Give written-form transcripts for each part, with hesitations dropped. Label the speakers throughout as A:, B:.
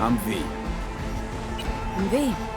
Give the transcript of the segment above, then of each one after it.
A: I'm V.
B: I'm V.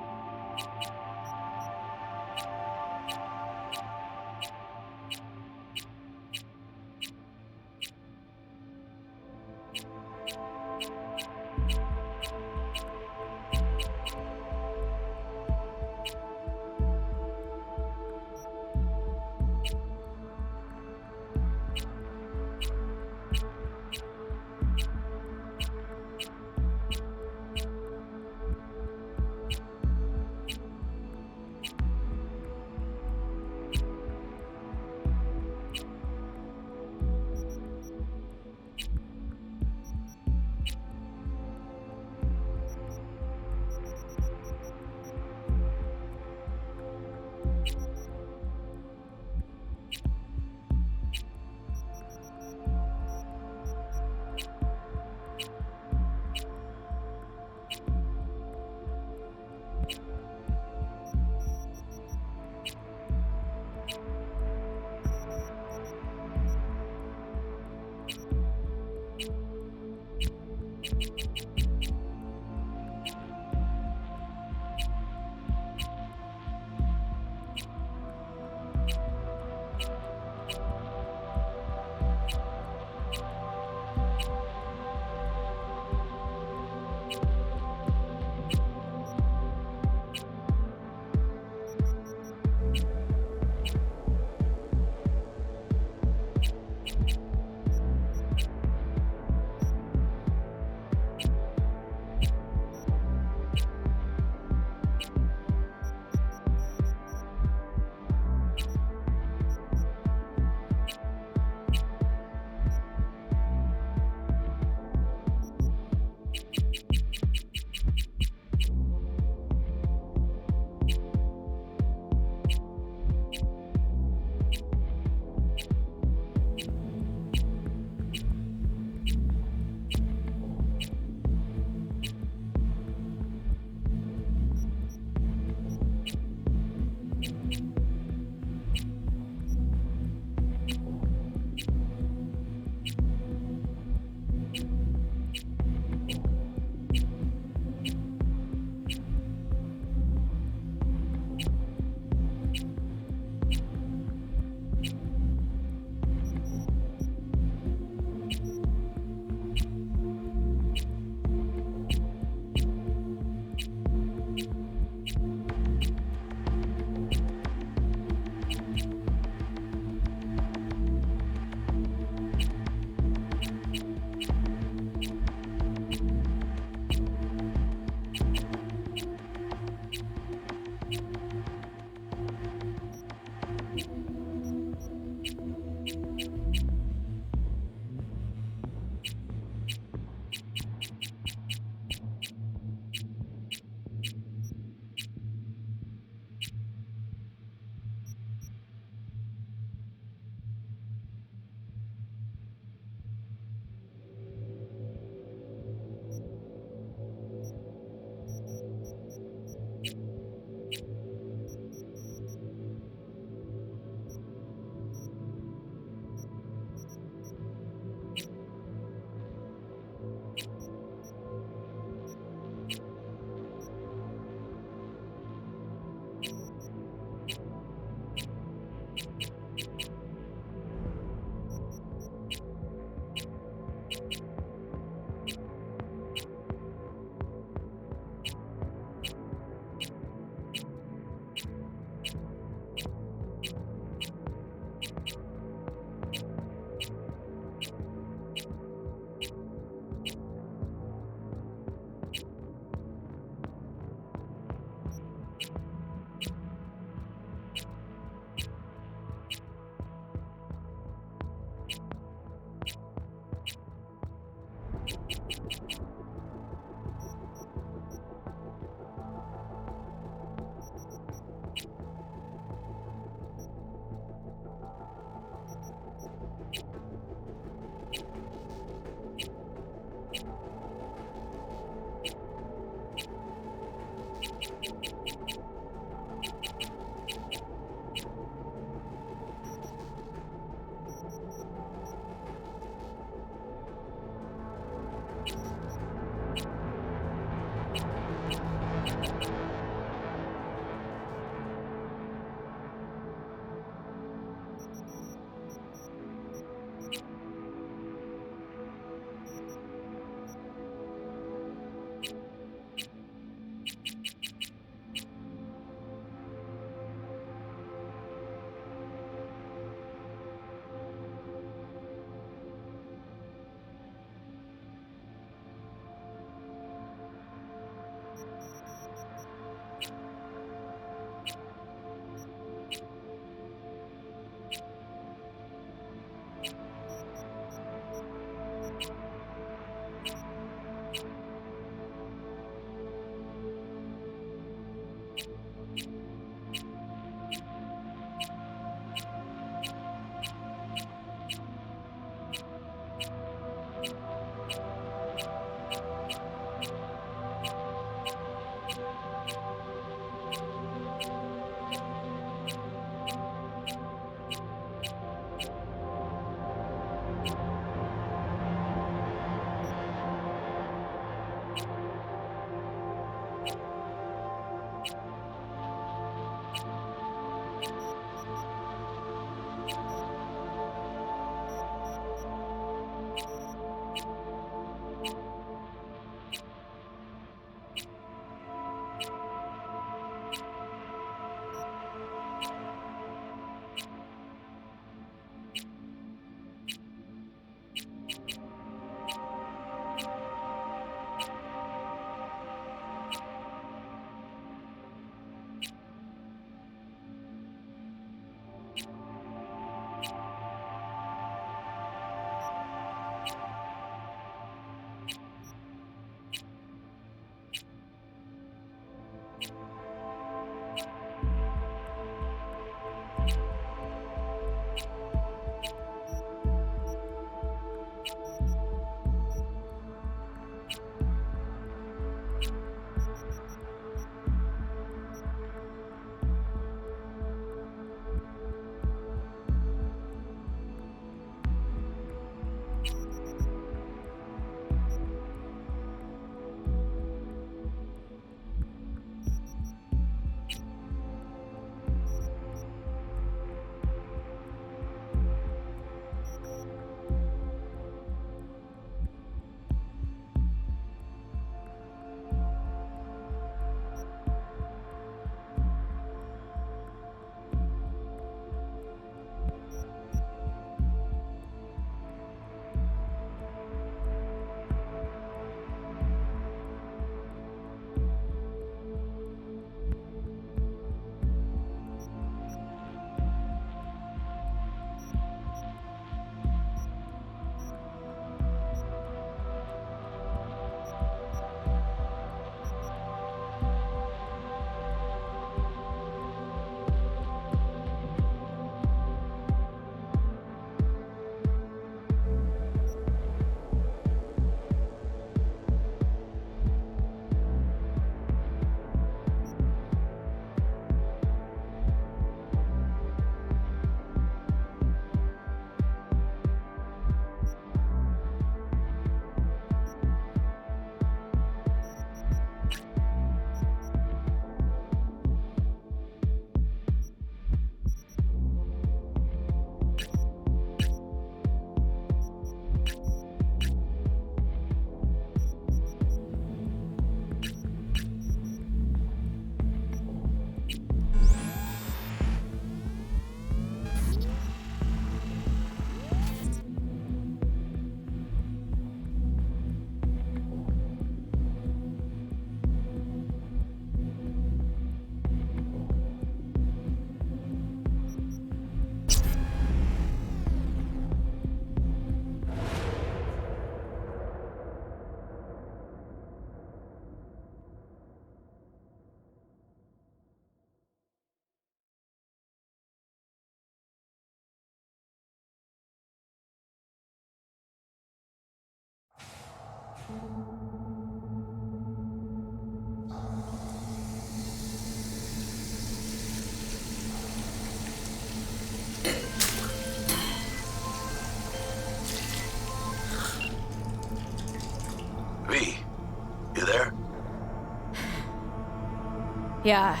B: Yeah.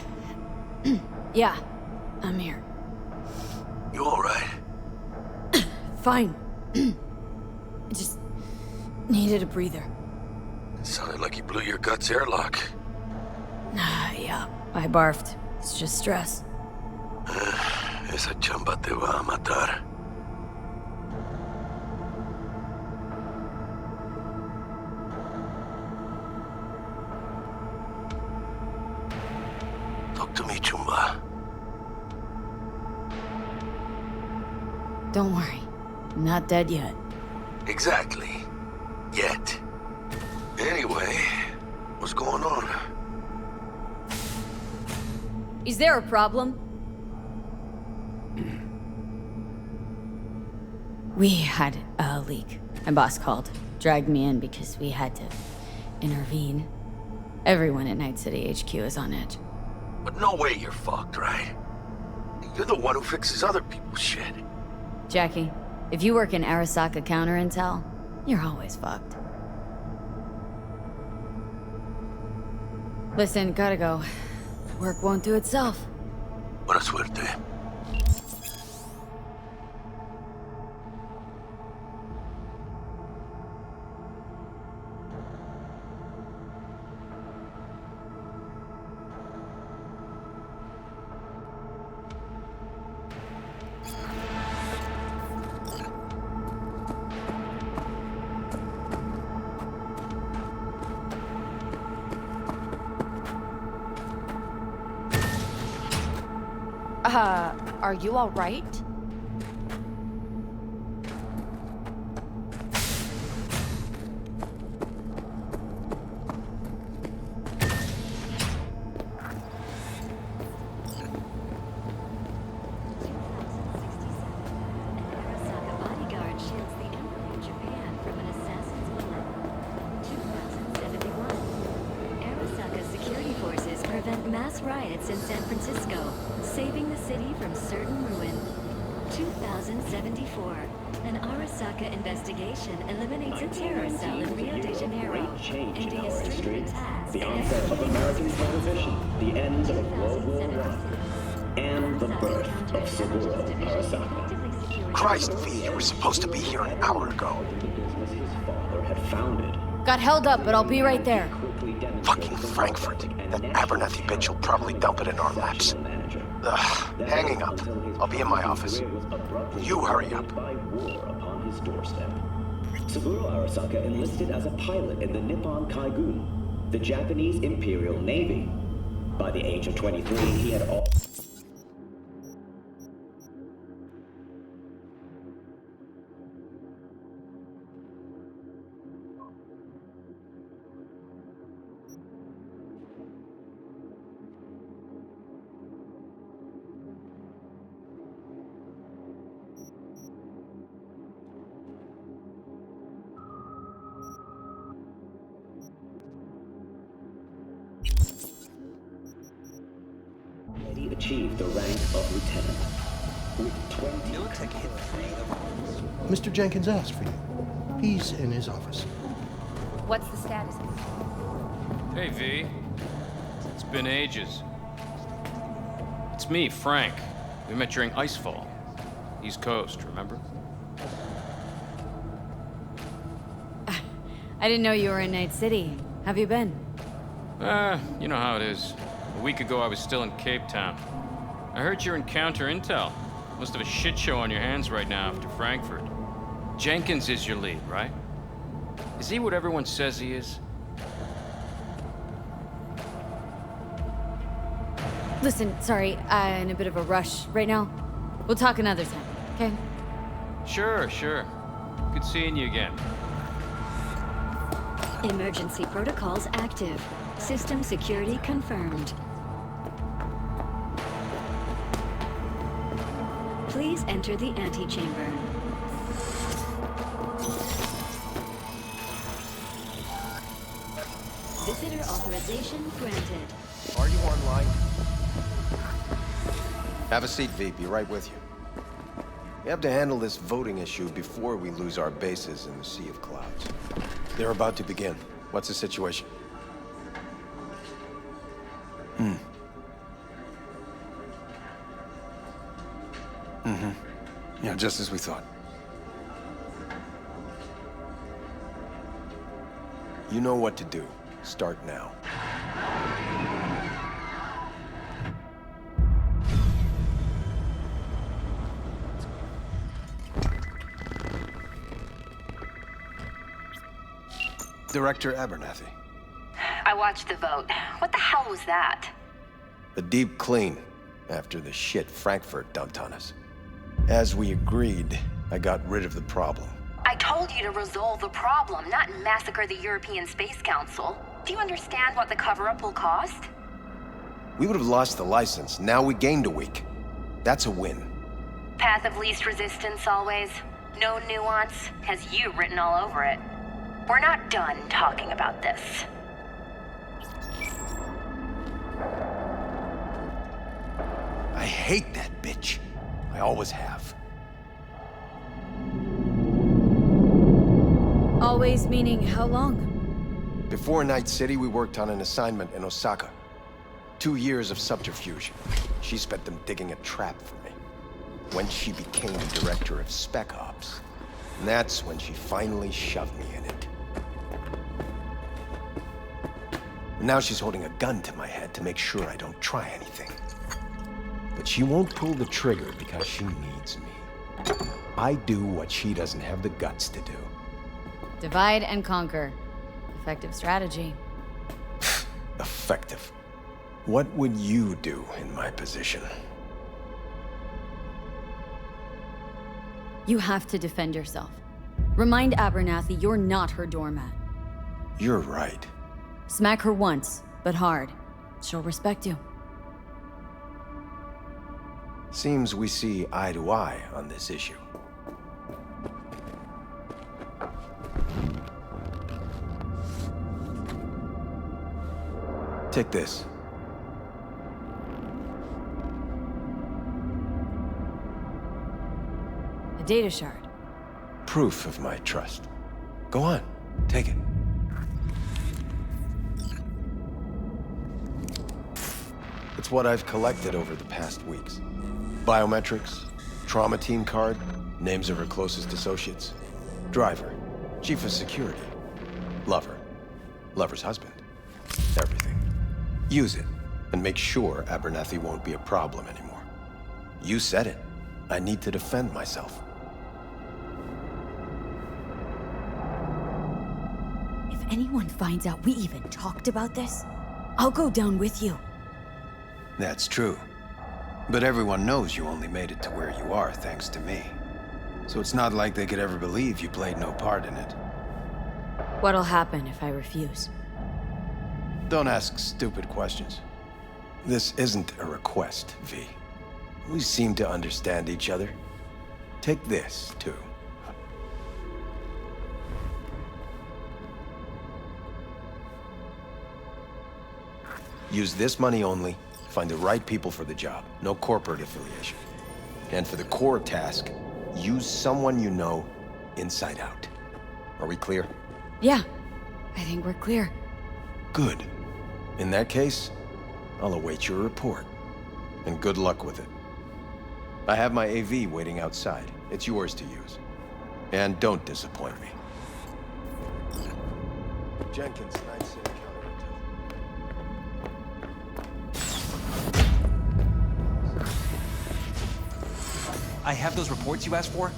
B: Yeah. I'm here.
A: You alright?
B: Fine. I just needed a breather.
A: It sounded like you blew your guts airlock.
B: Yeah, I barfed. It's just stress.
A: Esa chamba te va a matar. Talk to me, Chumba.
B: Don't worry. I'm not dead yet.
A: Exactly. Yet. Anyway, what's going on?
B: Is there a problem? We had a leak. My boss called. Dragged me in because we had to intervene. Everyone at Night City HQ is on edge.
A: But no way you're fucked, right? You're the one who fixes other people's shit.
B: Jackie, if you work in Arasaka counter intel, you're always fucked. Listen, gotta go. Work won't do itself.
A: Buena suerte.
C: Are you all right?
D: Mass riots in San Francisco, saving the city from certain ruin. 2074. An Arasaka investigation eliminates a terror cell in Rio de Janeiro, ending a string of attacks.
E: The onset of American television, the end of World War I, and the birth of Seguro Arasaka.
A: Christ, V, you were supposed to be here an hour ago.
E: The business his father had founded.
B: Got held up, but I'll be right there.
A: Fucking Frankfurt. That Abernathy bitch will probably dump it in our laps. Ugh, hanging up. I'll be in my office. You hurry up.
E: By war upon his doorstep. Seguro Arasaka enlisted as a pilot in the Nippon Kaigun, the Japanese Imperial Navy. By the age of 23, he had all... achieved the rank of lieutenant. With 20...
F: Mr. Jenkins asked for you. He's in his office.
C: What's the status?
G: Hey, V. It's been ages. It's me, Frank. We met during Icefall. East Coast, remember?
B: I didn't know you were in Night City. Have you been?
G: You know how it is. A week ago, I was still in Cape Town. I heard you're in counter intel. Must have a shit show on your hands right now after Frankfurt. Jenkins is your lead, right? Is he what everyone says he is?
B: Listen, sorry, I'm in a bit of a rush right now. We'll talk another time, okay?
G: Sure. Good seeing you again.
D: Emergency protocols active. System security confirmed. Please enter the antechamber. Visitor authorization granted.
H: Are you online? Have a seat, V. Be right with you. We have to handle this voting issue before we lose our bases in the sea of clouds. They're about to begin. What's the situation? Yeah, just as we thought. You know what to do. Start now. Director Abernathy.
C: I watched the vote. What the hell was that?
H: A deep clean after the shit Frankfurt dumped on us. As we agreed, I got rid of the problem.
C: I told you to resolve the problem, not massacre the European Space Council. Do you understand what the cover-up will cost?
H: We would have lost the license. Now we gained a week. That's a win.
C: Path of least resistance always. No nuance. Has you written all over it. We're not done talking about this.
H: I hate that bitch. I always have.
B: Always meaning how long?
H: Before Night City, we worked on an assignment in Osaka. 2 years of subterfuge. She spent them digging a trap for me. When she became director of Spec Ops, that's when she finally shoved me in it. Now she's holding a gun to my head to make sure I don't try anything. But she won't pull the trigger because she needs me. I do what she doesn't have the guts to do.
B: Divide and conquer. Effective strategy.
H: Effective. What would you do in my position?
B: You have to defend yourself. Remind Abernathy you're not her doormat.
H: You're right.
B: Smack her once, but hard. She'll respect you.
H: Seems we see eye to eye on this issue. Take this.
B: A data shard.
H: Proof of my trust. Go on, take it. It's what I've collected over the past weeks. Biometrics, trauma team card, names of her closest associates. Driver, chief of security, lover, lover's husband. Everything. Use it, and make sure Abernathy won't be a problem anymore. You said it. I need to defend myself.
B: If anyone finds out we even talked about this, I'll go down with you.
I: That's true. But everyone knows you only made it to where you are thanks to me. So it's not like they could ever believe you played no part in it.
B: What'll happen if I refuse?
H: Don't ask stupid questions. This isn't a request, V. We seem to understand each other. Take this, too. Use this money only. Find the right people for the job. No corporate affiliation. And for the core task, use someone you know inside out. Are we clear?
B: Yeah, I think we're clear.
H: Good. In that case, I'll await your report. And good luck with it. I have my AV waiting outside. It's yours to use. And don't disappoint me. Jenkins, Night City Counterintel.
J: I have those reports you asked for?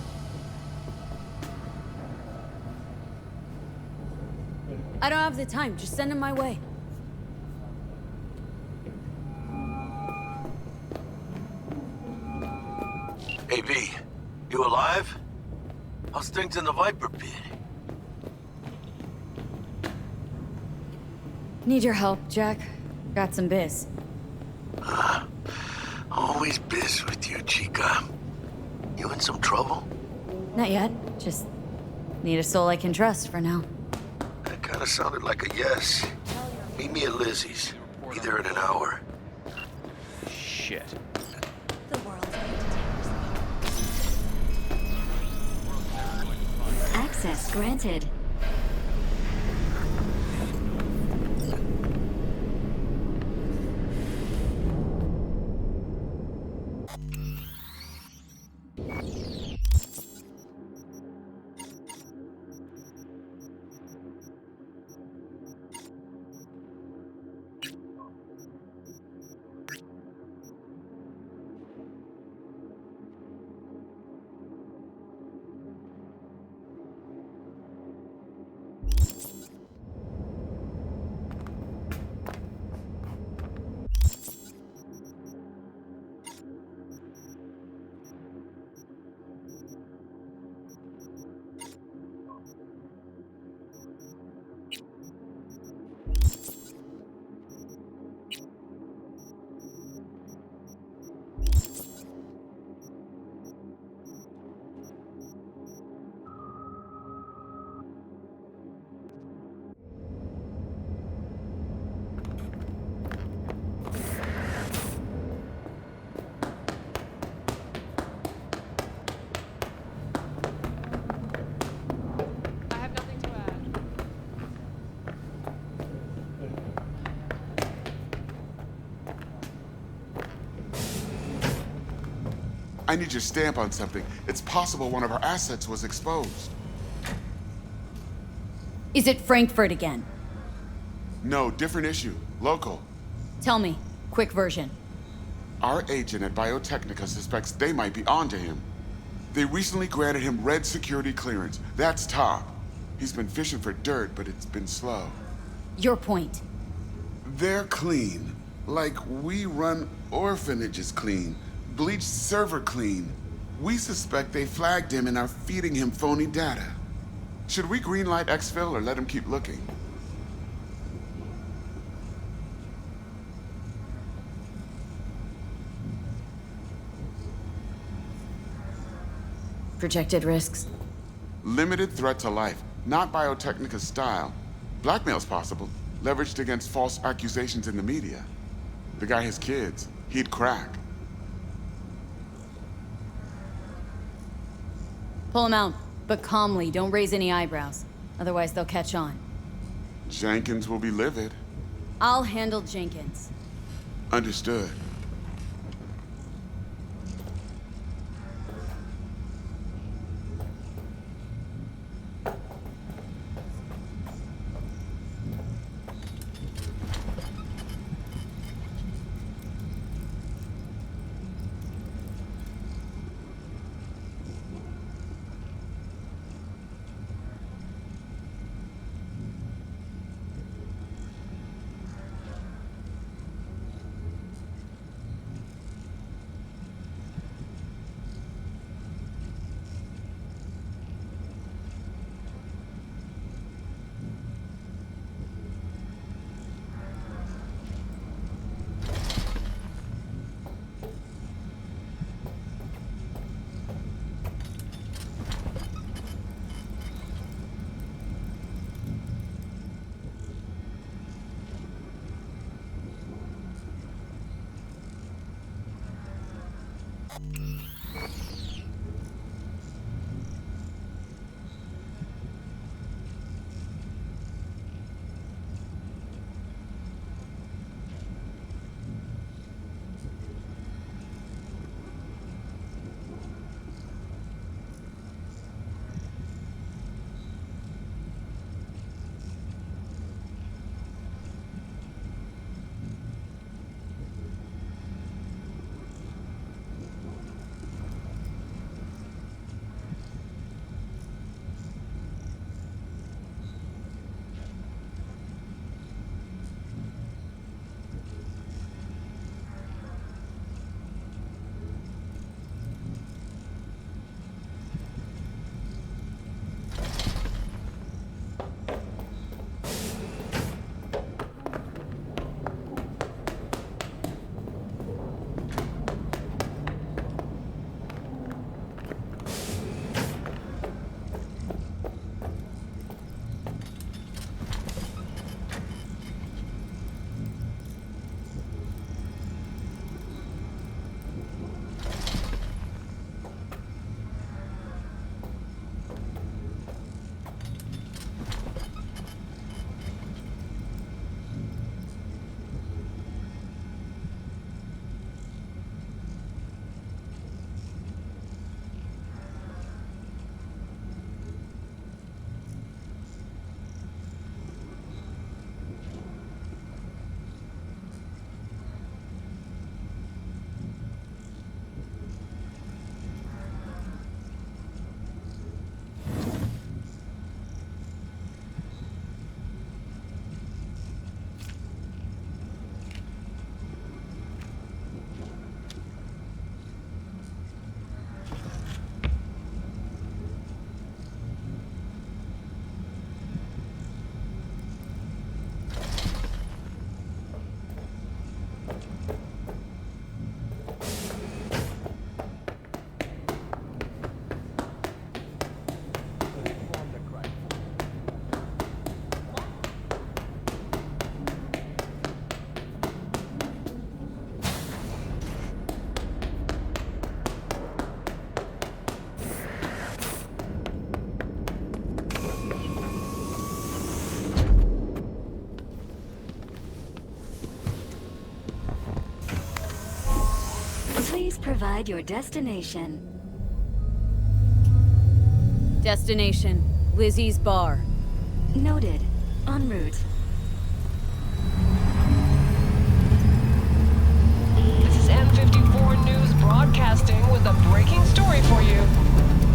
B: I don't have the time. Just send them my way.
K: Hey, V, you alive? How's things in the Viper pit?
B: Need your help, Jack. Got some biz.
K: Always biz with you, Chica. You in some trouble?
B: Not yet. Just need a soul I can trust for now.
K: That kinda sounded like a yes. Meet me at Lizzie's. Be there in an hour.
G: Shit.
D: The world Access granted.
L: I need your stamp on something. It's possible one of our assets was exposed.
B: Is it Frankfurt again?
L: No, different issue. Local.
B: Tell me. Quick version.
L: Our agent at Biotechnica suspects they might be onto him. They recently granted him red security clearance. That's top. He's been fishing for dirt, but it's been slow.
B: Your point.
L: They're clean. Like we run orphanages clean. Bleached server clean. We suspect they flagged him and are feeding him phony data. Should we greenlight exfil or let him keep looking?
B: Projected risks?
L: Limited threat to life, not Biotechnica's style. Blackmail's possible, leveraged against false accusations in the media. The guy has kids. He'd crack.
B: Pull him out, but calmly. Don't raise any eyebrows. Otherwise, they'll catch on.
L: Jenkins will be livid.
B: I'll handle Jenkins.
L: Understood.
D: Please provide your destination.
B: Destination, Lizzie's bar.
D: Noted. En route.
M: This is N54 News broadcasting with a breaking story for you.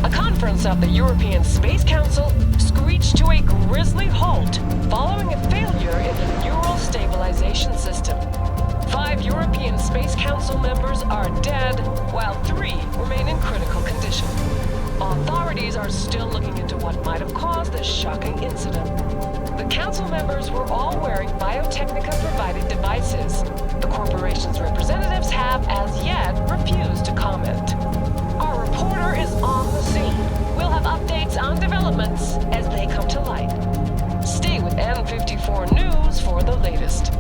M: A conference of the European Space Council screeched to a grisly halt following a failure in the neural stabilization system. 5 European Space Council members are dead, while 3 remain in critical condition. Authorities are still looking into what might have caused this shocking incident. The council members were all wearing Biotechnica-provided devices. The corporation's representatives have, as yet, refused to comment. Our reporter is on the scene. We'll have updates on developments as they come to light. Stay with N54 News for the latest.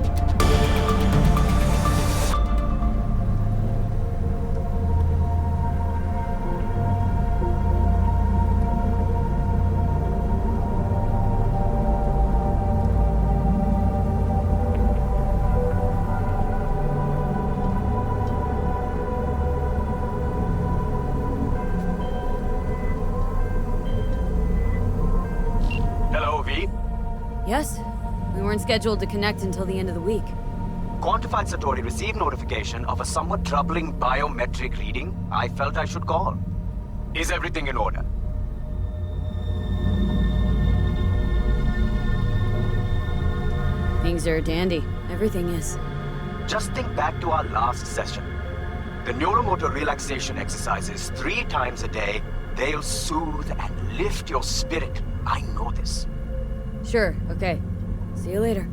B: Yes? We weren't scheduled to connect until the end of the week.
N: Quantified Satori received notification of a somewhat troubling biometric reading. I felt I should call. Is everything in order?
B: Things are dandy. Everything is.
N: Just think back to our last session. The neuromotor relaxation exercises 3 times a day. They'll soothe and lift your spirit. I know this.
B: Sure, okay. See you later.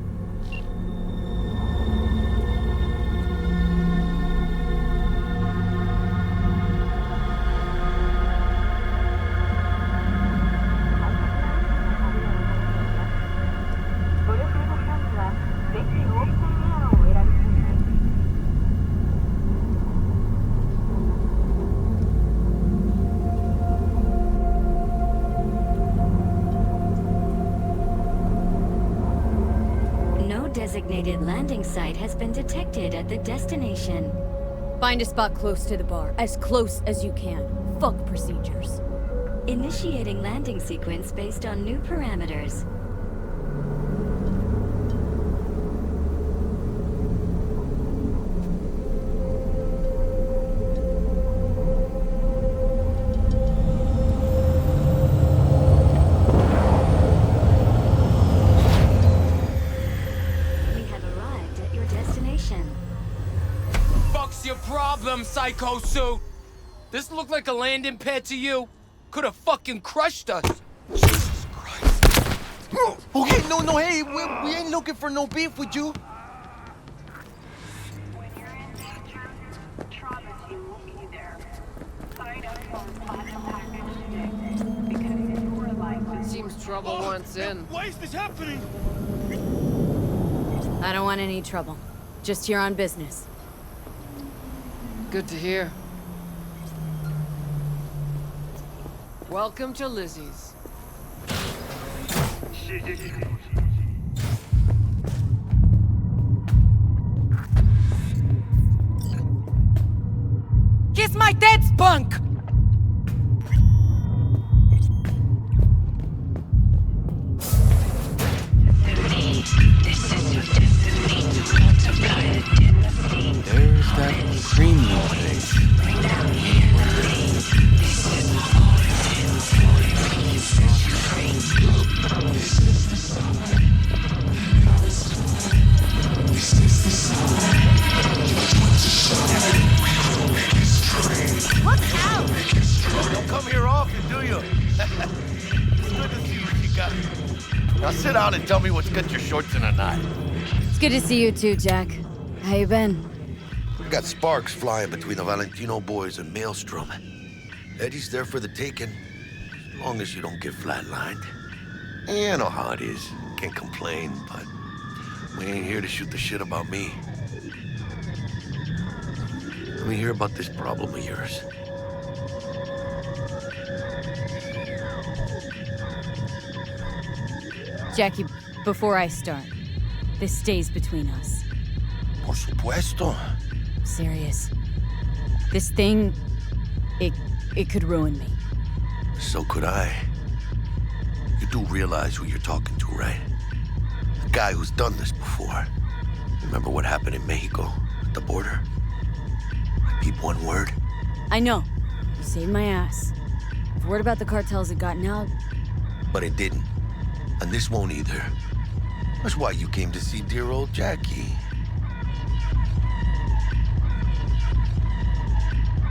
D: Designated landing site has been detected at the destination.
B: Find a spot close to the bar, as close as you can. Fuck procedures.
D: Initiating landing sequence based on new parameters.
O: Psycho suit! This looked like a landing pad to you? Could have fucking crushed us! Jesus Christ!
P: Okay, no, hey, we ain't looking for no beef with you.
Q: When you're in danger, the trauma team will be there. Sign up for a special package today. Because you're like...
R: Seems trouble wants in.
O: Why is this happening?
B: I don't want any trouble. Just here on business.
R: Good to hear. Welcome to Lizzie's. Kiss my dead spunk!
I: There's that cream face.
B: Look out!
K: Don't come here often, do you? It's good to see what you got. Now sit down and tell me what's got your shorts in a knot.
B: It's good to see you too, Jack. How you been?
K: We got sparks flying between the Valentino boys and Maelstrom. Eddie's there for the taking, as long as you don't get flatlined. You know how it is. Can't complain, but we ain't here to shoot the shit about me. Let me hear about this problem of yours.
B: Jackie, before I start, this stays between us.
K: Por supuesto.
B: Serious. This thing, it could ruin me.
K: So could I. You do realize who you're talking to, right? The guy who's done this before. Remember what happened in Mexico, at the border? I peep one word.
B: I know. You saved my ass. If word about the cartels had gotten out...
K: But it didn't. And this won't either. That's why you came to see dear old Jackie.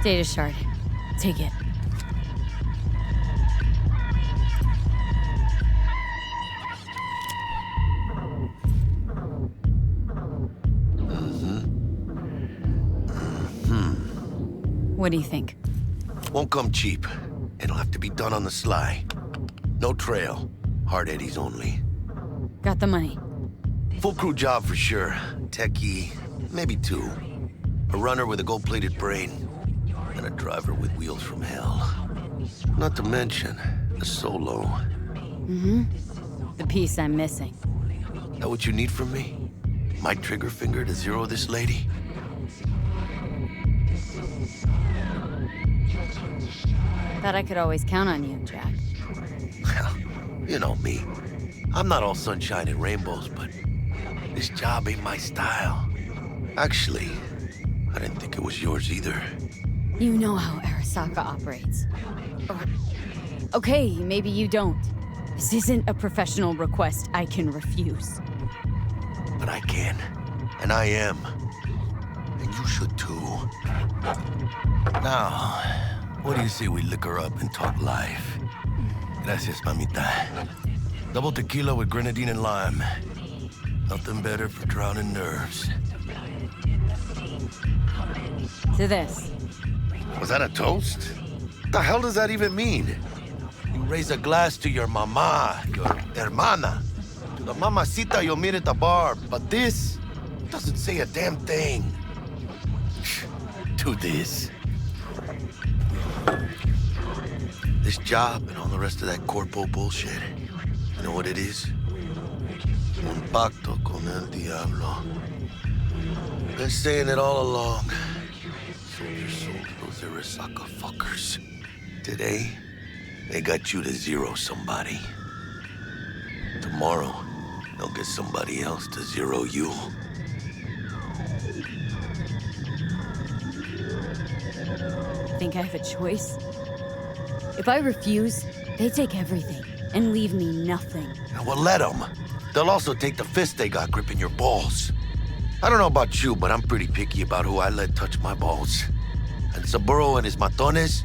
B: Data shard. Take it. What do you think?
K: Won't come cheap. It'll have to be done on the sly. No trail. Hard eddies only.
B: Got the money.
K: Full crew job for sure. Techie, maybe 2. A runner with a gold-plated brain. And a driver with wheels from hell. Not to mention, a solo.
B: Mm-hmm. The piece I'm missing.
K: That what you need from me? My trigger finger to zero this lady?
B: Thought I could always count on you, Jack.
K: Well, you know me. I'm not all sunshine and rainbows, but this job ain't my style. Actually, I didn't think it was yours either.
B: You know how Arasaka operates. Okay, maybe you don't. This isn't a professional request I can refuse.
K: But I can. And I am. And you should too. Now, what do you say we liquor up and talk life? Gracias, mamita. Double tequila with grenadine and lime. Nothing better for drowning nerves.
B: To this.
K: Was that a toast? What the hell does that even mean? You raise a glass to your mama, your hermana, to the mamacita you'll meet at the bar, but this doesn't say a damn thing. To this. This job and all the rest of that corpo bullshit. You know what it is? Un pacto con el diablo. Been saying it all along. Sold your soul to those Arasaka fuckers. Today, they got you to zero somebody. Tomorrow, they'll get somebody else to zero you.
B: Think I have a choice? If I refuse, they take everything and leave me nothing.
K: Well, let them. They'll also take the fist they got gripping your balls. I don't know about you, but I'm pretty picky about who I let touch my balls. And Saburo and his matones,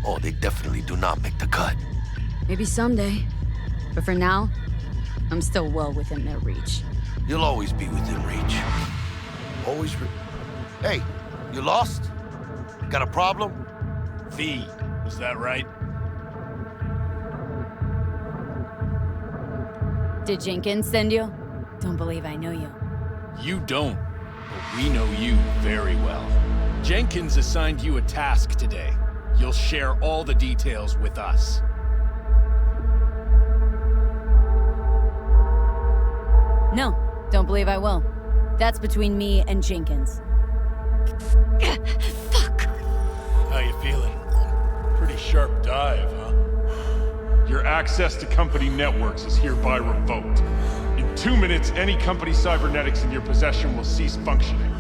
K: oh, they definitely do not make the cut.
B: Maybe someday. But for now, I'm still well within their reach.
K: You'll always be within reach. Always Hey, you lost? Got a problem?
S: V, is that right?
B: Did Jenkins send you? Don't believe I know you.
S: You don't, but we know you very well. Jenkins assigned you a task today. You'll share all the details with us.
B: No, don't believe I will. That's between me and Jenkins. Fuck!
S: How you feeling? Pretty sharp dive, huh?
T: Your access to company networks is hereby revoked. In 2 minutes, any company cybernetics in your possession will cease functioning.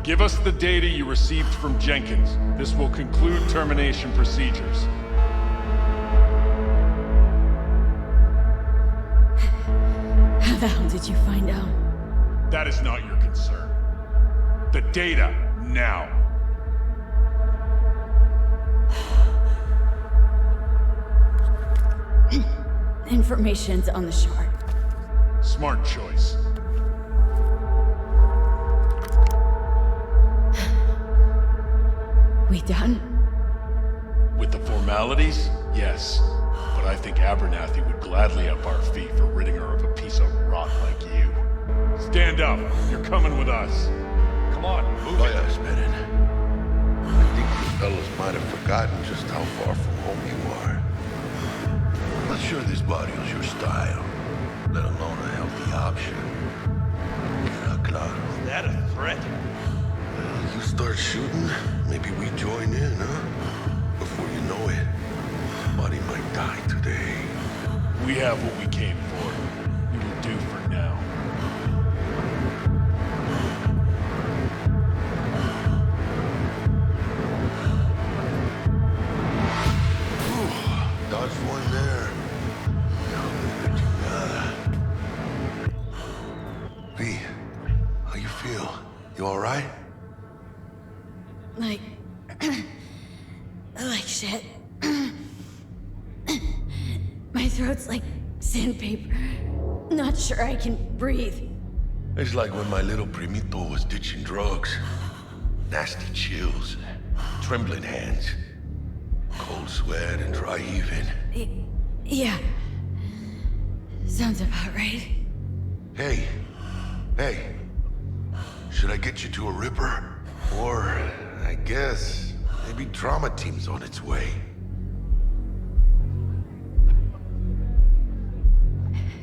T: Give us the data you received from Jenkins. This will conclude termination procedures.
B: How the hell did you find out?
T: That is not your concern. The data, now.
B: Information's on the shard.
T: Smart choice.
B: We done?
T: With the formalities, yes. But I think Abernathy would gladly up our fee for ridding her of a piece of rot like you. Stand up. You're coming with us. Come on, move it.
K: Bennett. I think you fellas might have forgotten just how far from home you are. Not sure this body's your style, let alone a healthy option. Claro.
S: Is that a threat?
K: Well, used start shooting, maybe we join in, huh? Before you know it, somebody might die today.
S: We have what we came for. We will do for now.
K: Dodged one there. V, how you feel? You all right?
B: Like shit. My throat's like sandpaper. Not sure I can breathe.
K: It's like when my little primito was ditching drugs. Nasty chills, trembling hands, cold sweat and dry heaving.
B: Yeah. Sounds about right.
K: Hey. Should I get you to a Ripper? Or, I guess, maybe trauma team's on its way.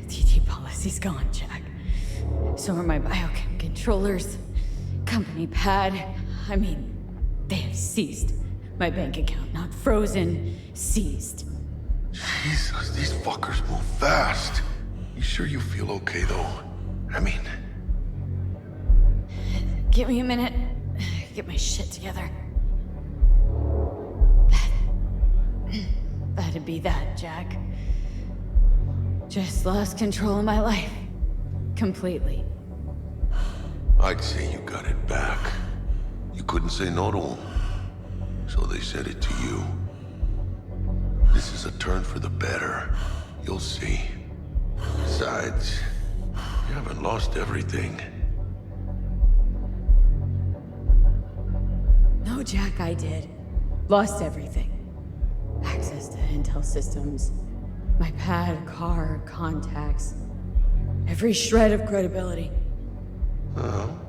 B: TT policy's gone, Jack. So are my biochem controllers, company pad. I mean, they have seized my bank account. Not frozen, seized.
K: Jesus, these fuckers move fast. You sure you feel okay, though? I mean...
B: Give me a minute. Get my shit together. That'd be that, Jack. Just lost control of my life. Completely.
K: I'd say you got it back. You couldn't say no to them. So they said it to you. This is a turn for the better. You'll see. Besides, you haven't lost everything.
B: No, Jack, I did. Lost everything. Access to intel systems. My pad, car, contacts. Every shred of credibility.
K: Well,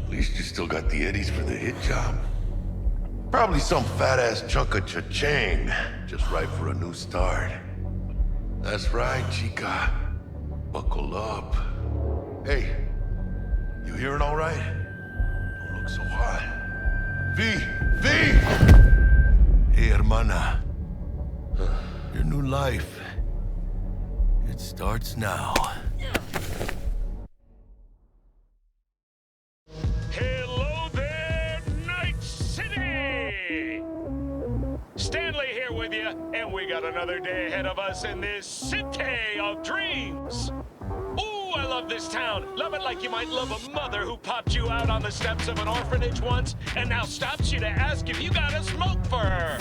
K: at least you still got the eddies for the hit job. Probably some fat-ass chunk of cha-ching, just right for a new start. That's right, chica. Buckle up. Hey, you hearing all right? Don't look so hot. V! Hey, hermana. Your new life. It starts now.
T: Hello there, Night City! Stanley here with you, and we got another day ahead of us in this city of dreams. Ooh, I love this town. Love it like you might love a mother who popped you out on the steps of an orphanage once and now stops you to ask if you got a smoke for her.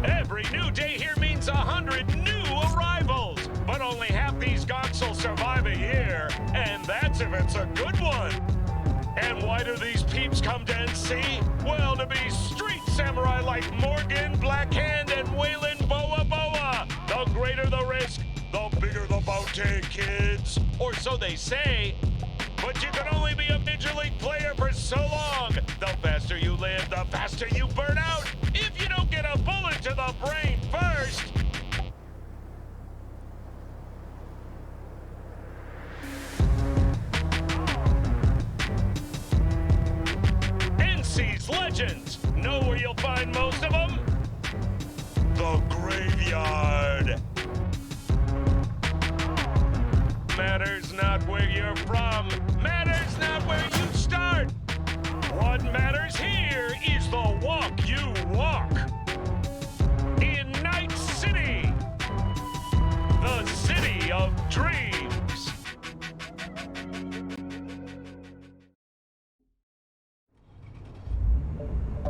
T: Every new day here means 100 new arrivals, but only half these gonks will survive a year, and that's if it's a good one. And why do these peeps come to NC? Well, to be street samurai like Morgan, Blackhand, and Waylon Boa Boa. The greater the risk, the bigger the bounty, kids. Or so they say. But you can only be a Major League player for so long. The faster you live, the faster you burn out. If you don't get a bullet to the brain first. NC's legends. Know where you'll find most of them? The graveyard. Matters not where you're from. Matters not where you start. What matters here is the walk you walk. In Night City. The city of dreams.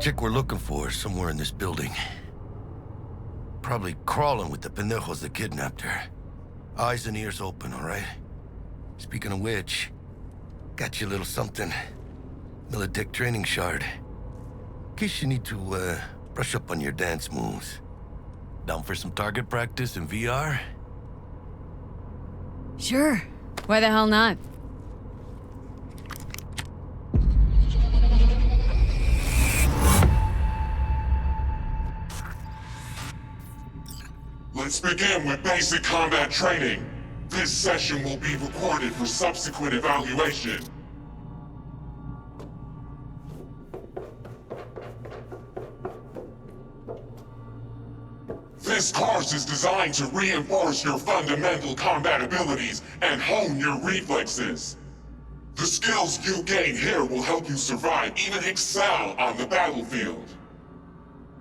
K: Chick we're looking for is somewhere in this building. Probably crawling with the pendejos that kidnapped her. Eyes and ears open, all right? Speaking of which, got you a little something. Militech training shard. In case you need to, brush up on your dance moves. Down for some target practice in VR?
B: Sure. Why the hell not?
U: Let's begin with basic combat training. This session will be recorded for subsequent evaluation. This course is designed to reinforce your fundamental combat abilities and hone your reflexes. The skills you gain here will help you survive, even excel on the battlefield.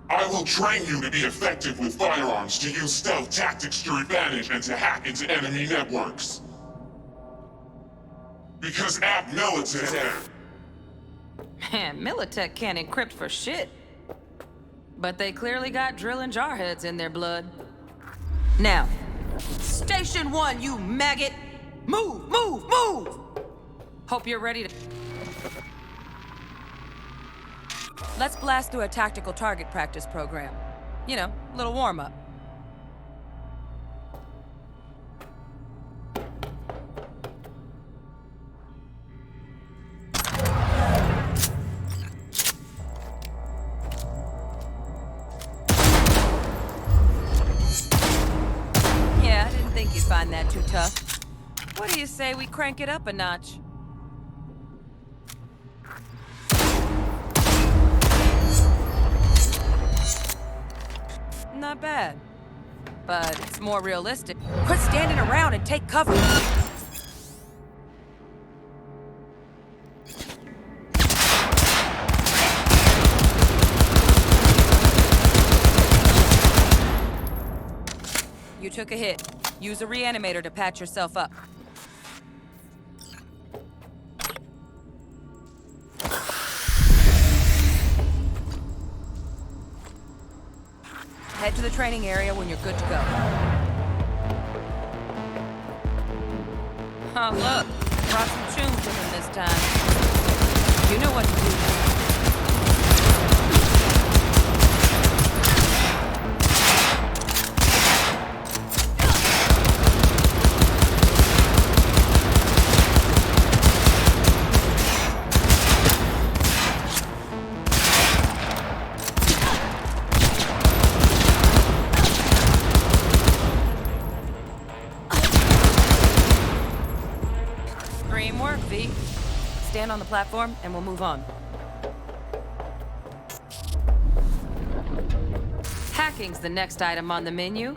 U: I will train you to be effective with firearms, to use stealth tactics to your advantage, and to hack into enemy networks. Because at Militech...
A: Man, Militech can't encrypt for shit. But they clearly got drill and jarheads in their blood. Now, Station 1, you maggot! Move, move, move! Hope you're ready to... Let's blast through a tactical target practice program. You know, little warm-up. Yeah, I didn't think you'd find that too tough. What do you say we crank it up a notch? Not bad, but it's more realistic. Quit standing around and take cover. You took a hit. Use a reanimator to patch yourself up. Head to the training area when you're good to go. Oh, look. Brought some tunes with him this time. You know what to do. Stand on the platform, and we'll move on. Hacking's the next item on the menu.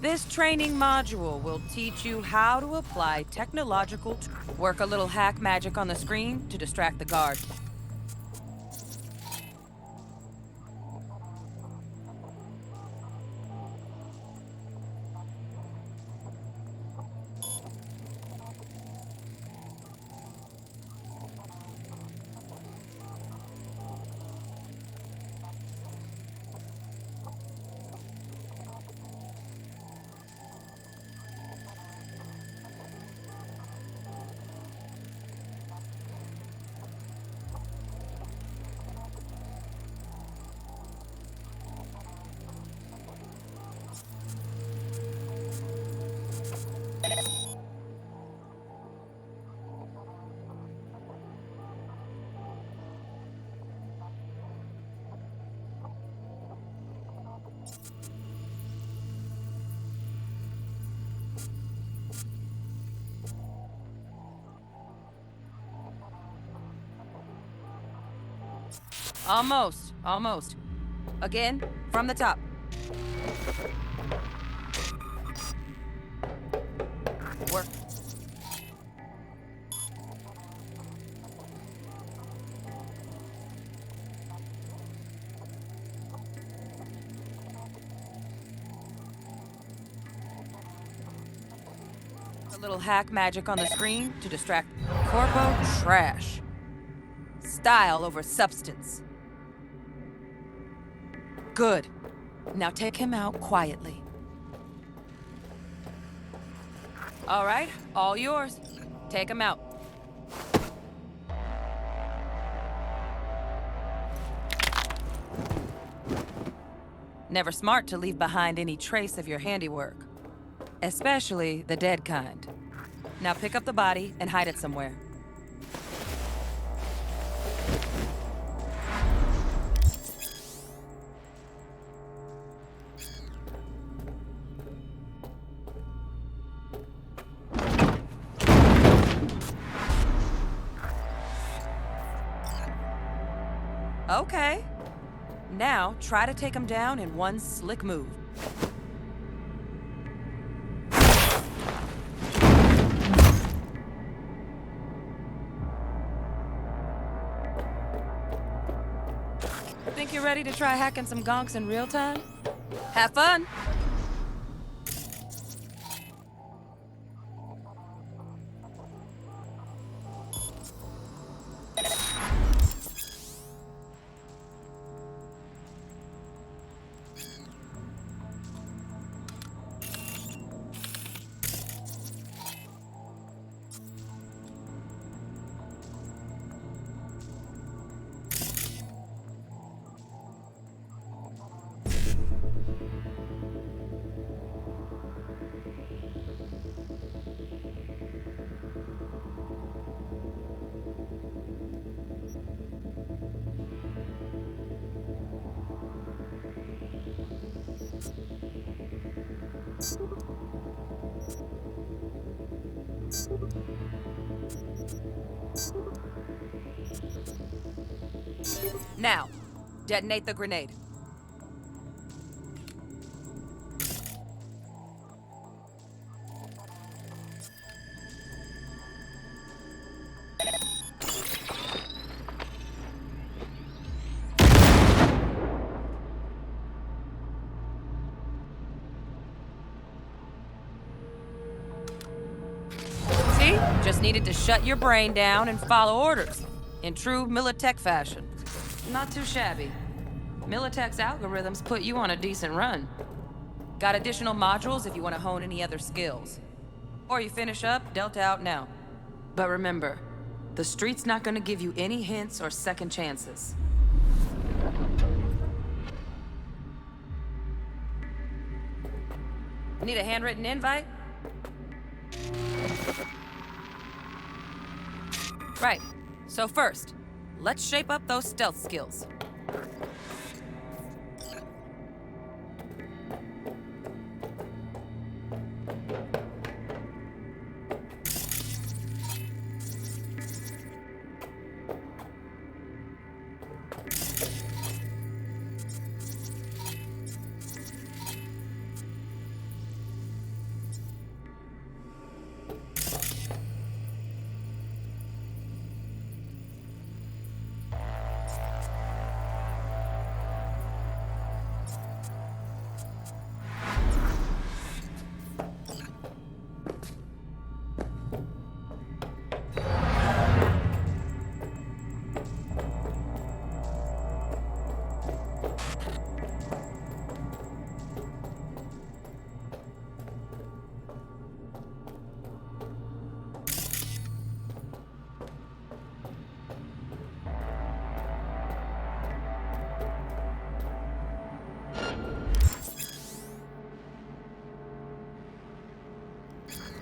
A: This training module will teach you how to apply technological work a little hack magic on the screen to distract the guard. Almost, almost. Again, from the top. Work. A little hack magic on the screen to distract. Corpo trash. Style over substance. Good. Now take him out quietly. All right, all yours. Take him out. Never smart to leave behind any trace of your handiwork. Especially the dead kind. Now pick up the body and hide it somewhere. Okay. Now, try to take him down in one slick move. Think you're ready to try hacking some gonks in real time? Have fun! Now, detonate the grenade. See? Just needed to shut your brain down and follow orders. In true Militech fashion. Not too shabby. Militech's algorithms put you on a decent run. Got additional modules if you want to hone any other skills. Or you finish up, Delta out now. But remember, the street's not gonna give you any hints or second chances. Need a handwritten invite? Right. So first, let's shape up those stealth skills.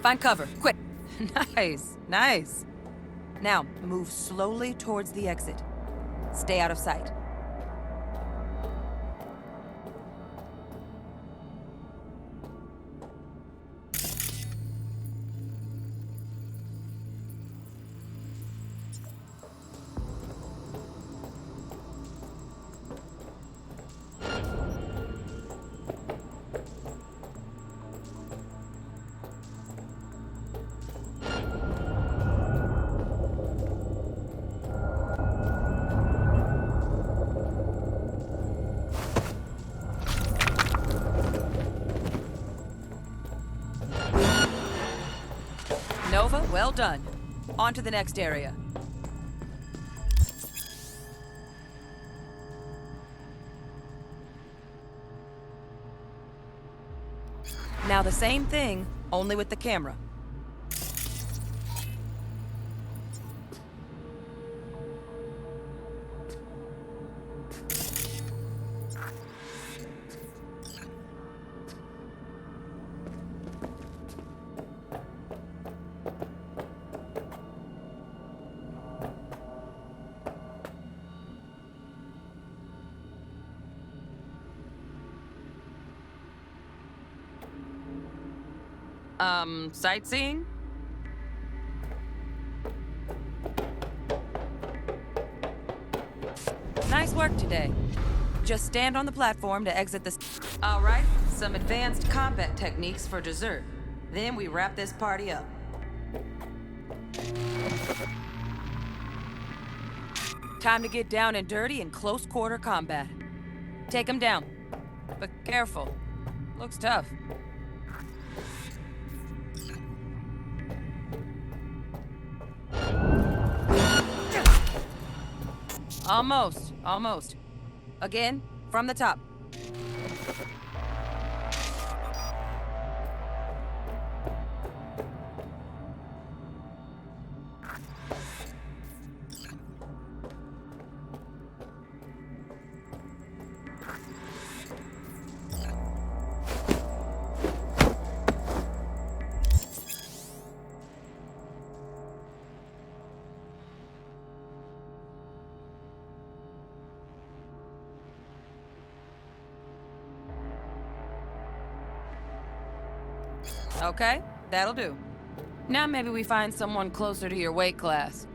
A: Find cover, quick. Nice, nice. Now, move slowly towards the exit. Stay out of sight. Nova, well done. On to the next area. Now the same thing, only with the camera. Sightseeing? Nice work today. Just stand on the platform to exit this. All right, some advanced combat techniques for dessert. Then we wrap this party up. Time to get down and dirty in close quarter combat. Take him down. But careful. Looks tough. Almost. Again, from the top. Okay, that'll do. Now maybe we find someone closer to your weight class.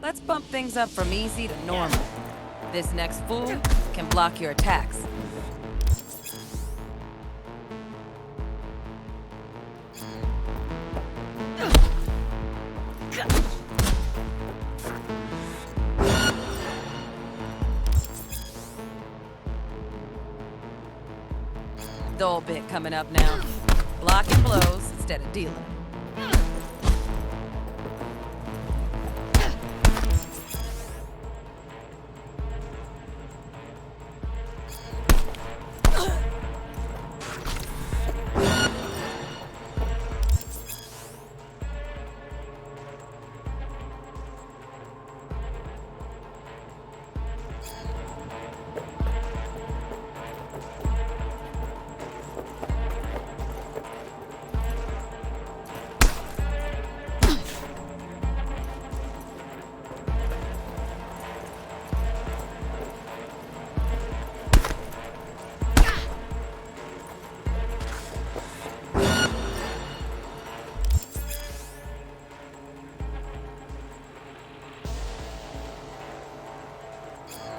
A: Let's bump things up from easy to normal. This next fool can block your attacks. Dull bit coming up now. Blocking blows instead of dealing.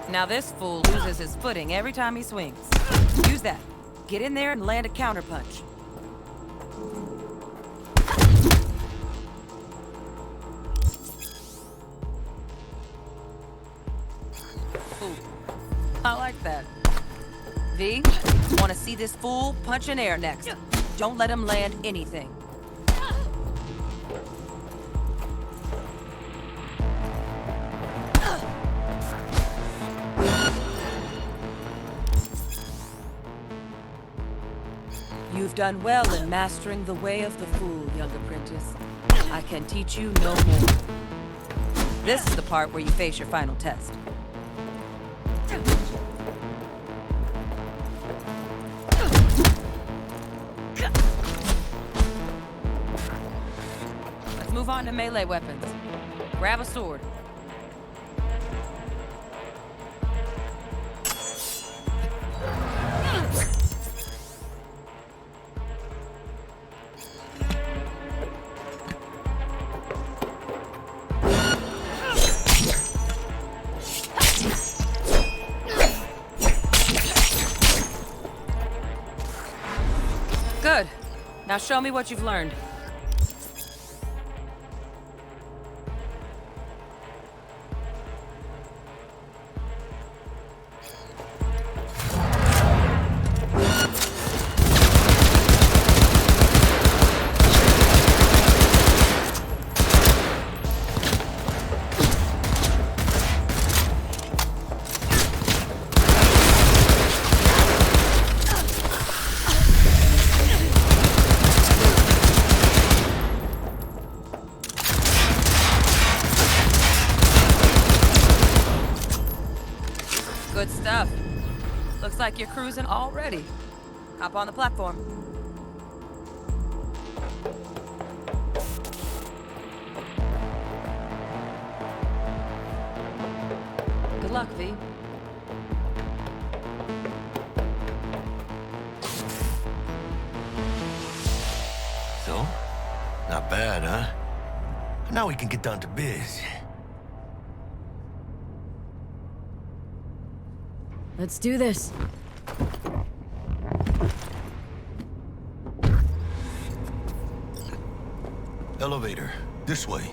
A: Now this fool loses his footing every time he swings. Use that. Get in there and land a counterpunch. Ooh, I like that. V, want to see this fool punch in air next. Don't let him land anything. You've done well in mastering the way of the fool, young apprentice. I can teach you no more. This is the part where you face your final test. move on to melee weapons. Grab a sword. Good. Now show me what you've learned. Good stuff. Looks like you're cruising already. Hop on the platform. Good luck, V.
K: So? Not bad, huh? Now we can get down to biz.
B: Let's do this.
K: Elevator. This way.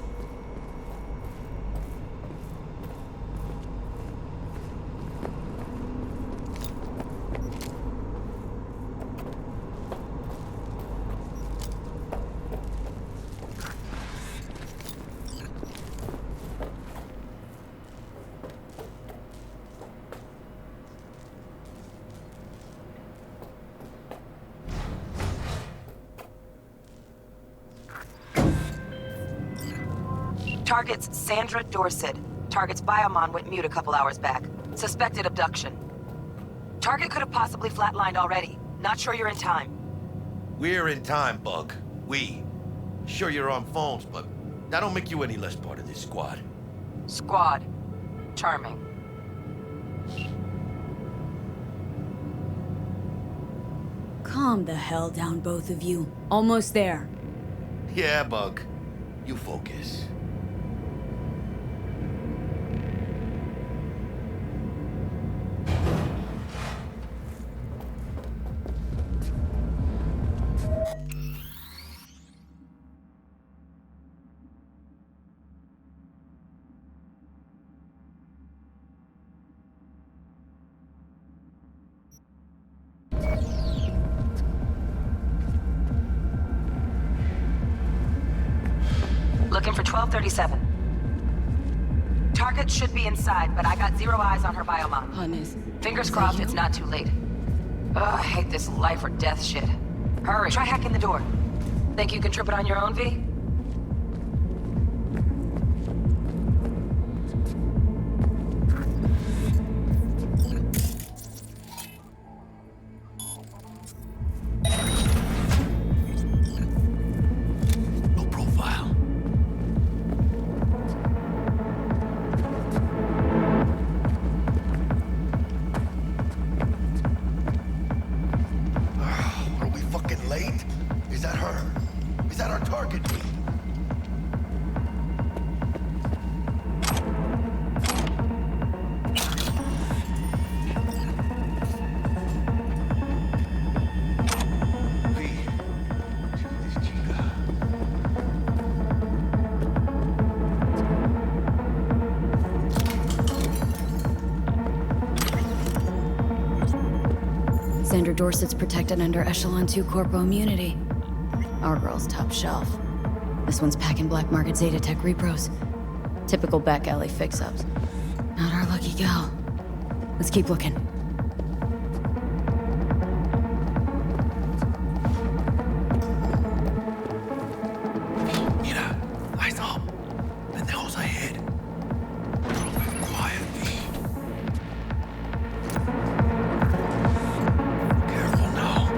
A: Target's Sandra Dorset. Target's biomon went mute a couple hours back. Suspected abduction. Target could have possibly flatlined already. Not sure you're in time.
K: We're in time, Bug. We. Sure you're on phones, but that don't make you any less part of this squad.
A: Squad. Charming.
B: Calm the hell down, both of you. Almost there.
K: Yeah, Bug. You focus.
A: Looking for 1237. Target should be inside, but I got zero eyes on her biomon.
R: Hannes.
A: Fingers crossed it's not too late. Ugh, I hate this life or death shit. Hurry, try hacking the door. Think you can trip it on your own, V?
K: No profile. Are we fucking late? Is that her? Is that our target?
B: Sandra Dorset's protected under Echelon 2 Corpo immunity. Our girl's top shelf. This one's packing black market Zetatech repros. Typical back alley fix-ups. Not our lucky gal. Let's keep looking.
K: Mira, eyes up. Pendejos ahead. Quiet, V. Careful now.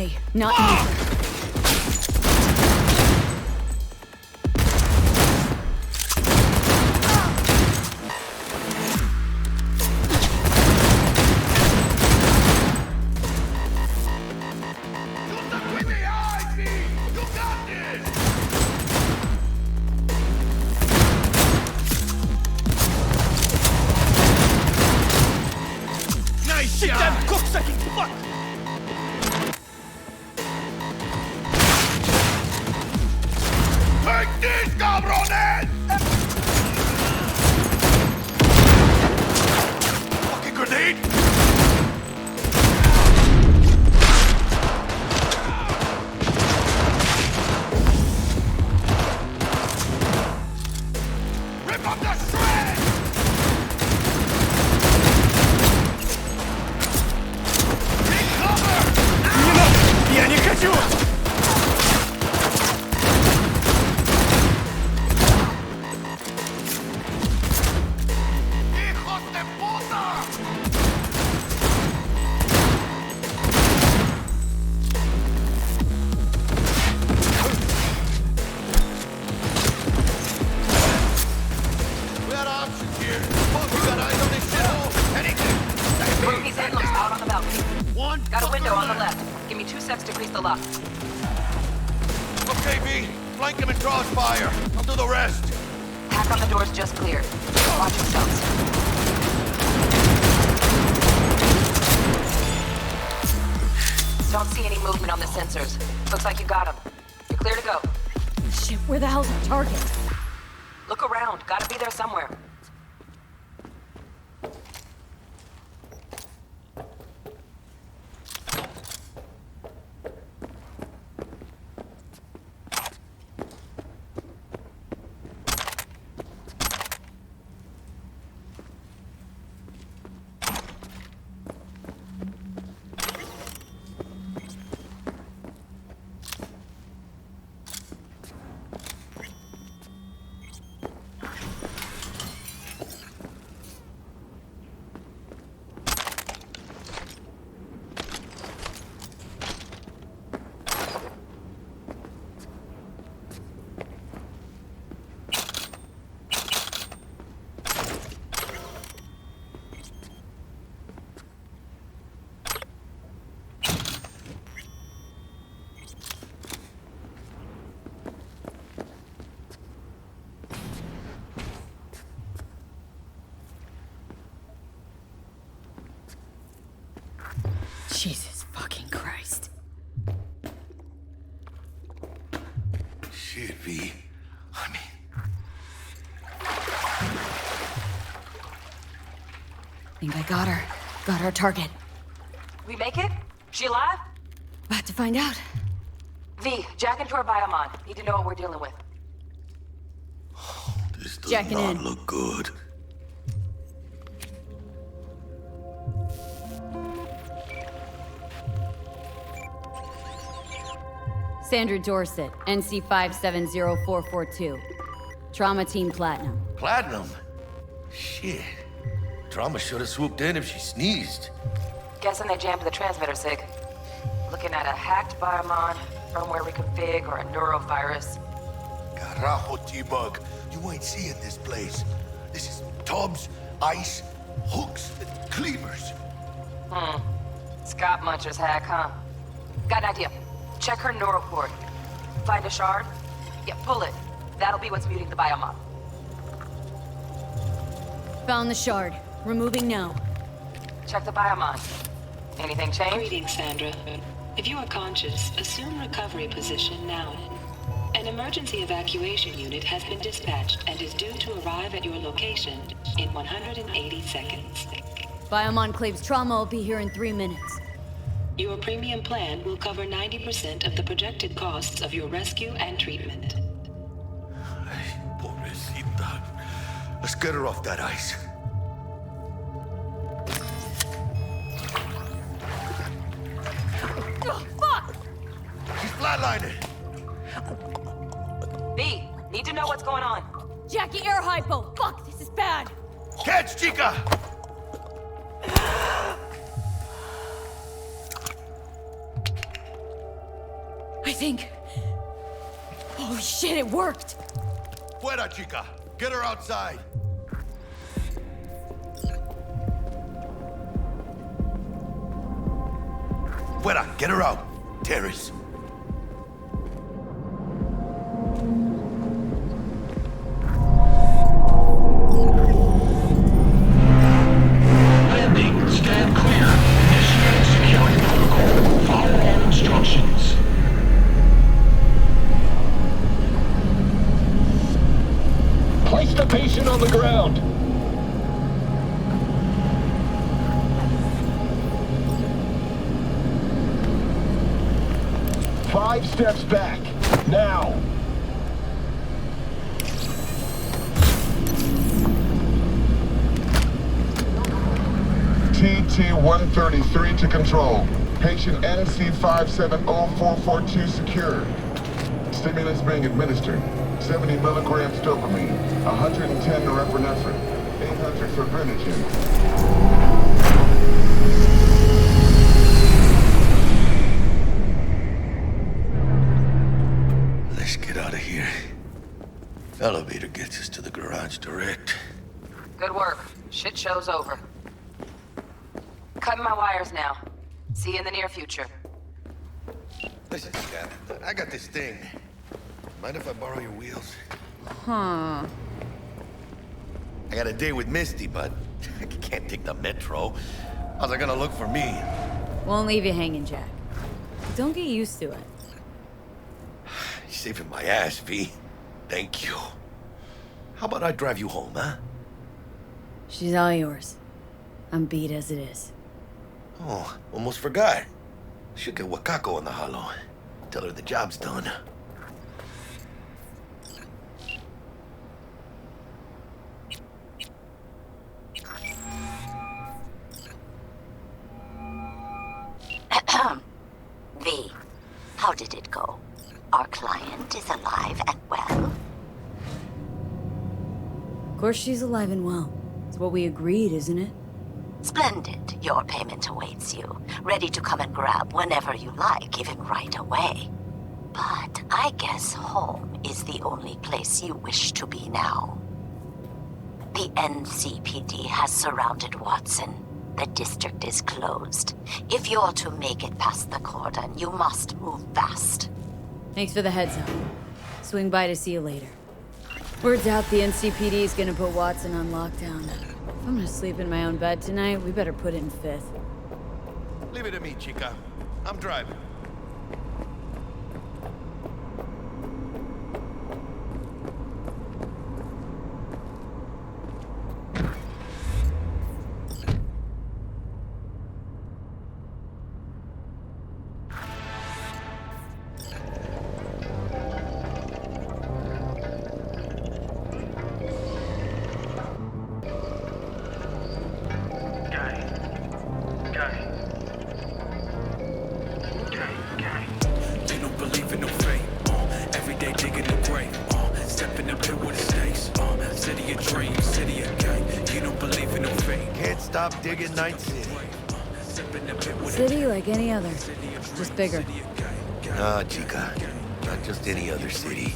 B: way, not you.
P: Shit, damn cocksucking fuck!
K: Take this, cabrones! Fucking grenade! Rip up the shred!
P: Я не хочу!
K: We had options here. Fuck, we got eyes on this shithole. Anything.
A: Rookies and looks out on the balcony.
K: One.
A: Got a window on the left. Give me 2 seconds to grease the lock.
K: Okay, B. Flank him and draws fire. I'll do the rest.
A: Hack on the door's just cleared. Watch yourselves. Don't see any movement on the sensors. Looks like you got them. You're clear to go.
B: Shit, where the hell's our target?
A: Look around. Gotta be there somewhere.
B: Jesus fucking Christ.
K: Shit, V. I mean...
B: Think I got her. Got our target.
A: We make it? She alive?
B: About to find out.
A: V, jack into her biomon. Need to know what we're dealing with.
K: This does
B: Jacking
K: not
B: in.
K: look good.
B: Sandra Dorset, NC 570442. Trauma Team Platinum.
K: Platinum? Shit. Trauma should have swooped in if she sneezed.
A: Guessing they jammed the transmitter, Sig. Looking at a hacked biomon, firmware reconfig, or a neurovirus.
K: Carajo, T-Bug. You ain't seeing this place. This is tubs, ice, hooks, and cleavers.
A: Scott Muncher's hack, huh? Got an idea. Check her neural cord. Find a shard? Yeah, pull it. That'll be what's muting the biomon.
B: Found the shard. Removing now.
A: Check the biomon. Anything change?
E: Greetings, Sandra. If you are conscious, assume recovery position now. An emergency evacuation unit has been dispatched and is due to arrive at your location in 180 seconds.
B: Biomon claims trauma will be here in 3 minutes.
E: Your premium plan will cover 90% of the projected costs of your rescue and treatment.
K: Pobrecita. Let's get her off that ice.
B: Oh, fuck!
K: She's flatlining.
A: B, need to know what's going on.
B: Jackie air hypo! Fuck, this is bad!
K: Catch, chica!
B: think... Oh shit, it worked!
K: Fuera, chica. Get her outside. Fuera, get her out. Terrace.
U: Landing. Stand clear. Initiate security protocol. Follow all instructions. Place the patient on the ground. Five steps back. Now. TT-133 to control. Patient NC570442 secured. Stimulants being administered. 70 milligrams dopamine, 110 norepinephrine, 800 fibrinogen.
K: Let's get out of here. Elevator gets us to the garage direct.
A: Good work. Shit show's over. Cutting my wires now. See you in the near future.
K: Listen, Scott, I got this thing. Mind if I borrow your wheels?
B: Huh.
K: I got a date with Misty, but I can't take the metro. How's it gonna look for me?
B: Won't leave you hanging, Jack. Don't get used to it.
K: You're saving my ass, V. Thank you. How about I drive you home, huh?
B: She's all yours. I'm beat as it is.
K: Oh, almost forgot. Should get Wakako on the holo. Tell her the job's done.
F: V, how did it go? Our client is alive and well?
B: Of course she's alive and well. It's what we agreed, isn't it?
F: Splendid. Your payment awaits you, ready to come and grab whenever you like, even right away. But I guess home is the only place you wish to be now. The NCPD has surrounded Watson. The district is closed. If you're to make it past the cordon, you must move fast.
B: Thanks for the heads up. Swing by to see you later. Word's out the NCPD is gonna put Watson on lockdown. If I'm gonna sleep in my own bed tonight, we better put in fifth.
K: Leave it to me, chica. I'm driving.
V: They don't believe in no fate. Every day digging the grave. Stepping up to what it takes. City of dreams, city of gang. You don't believe in no fate.
K: Can't stop digging Night City.
B: City like any other, just bigger.
K: Nah, chica. Not just any other city.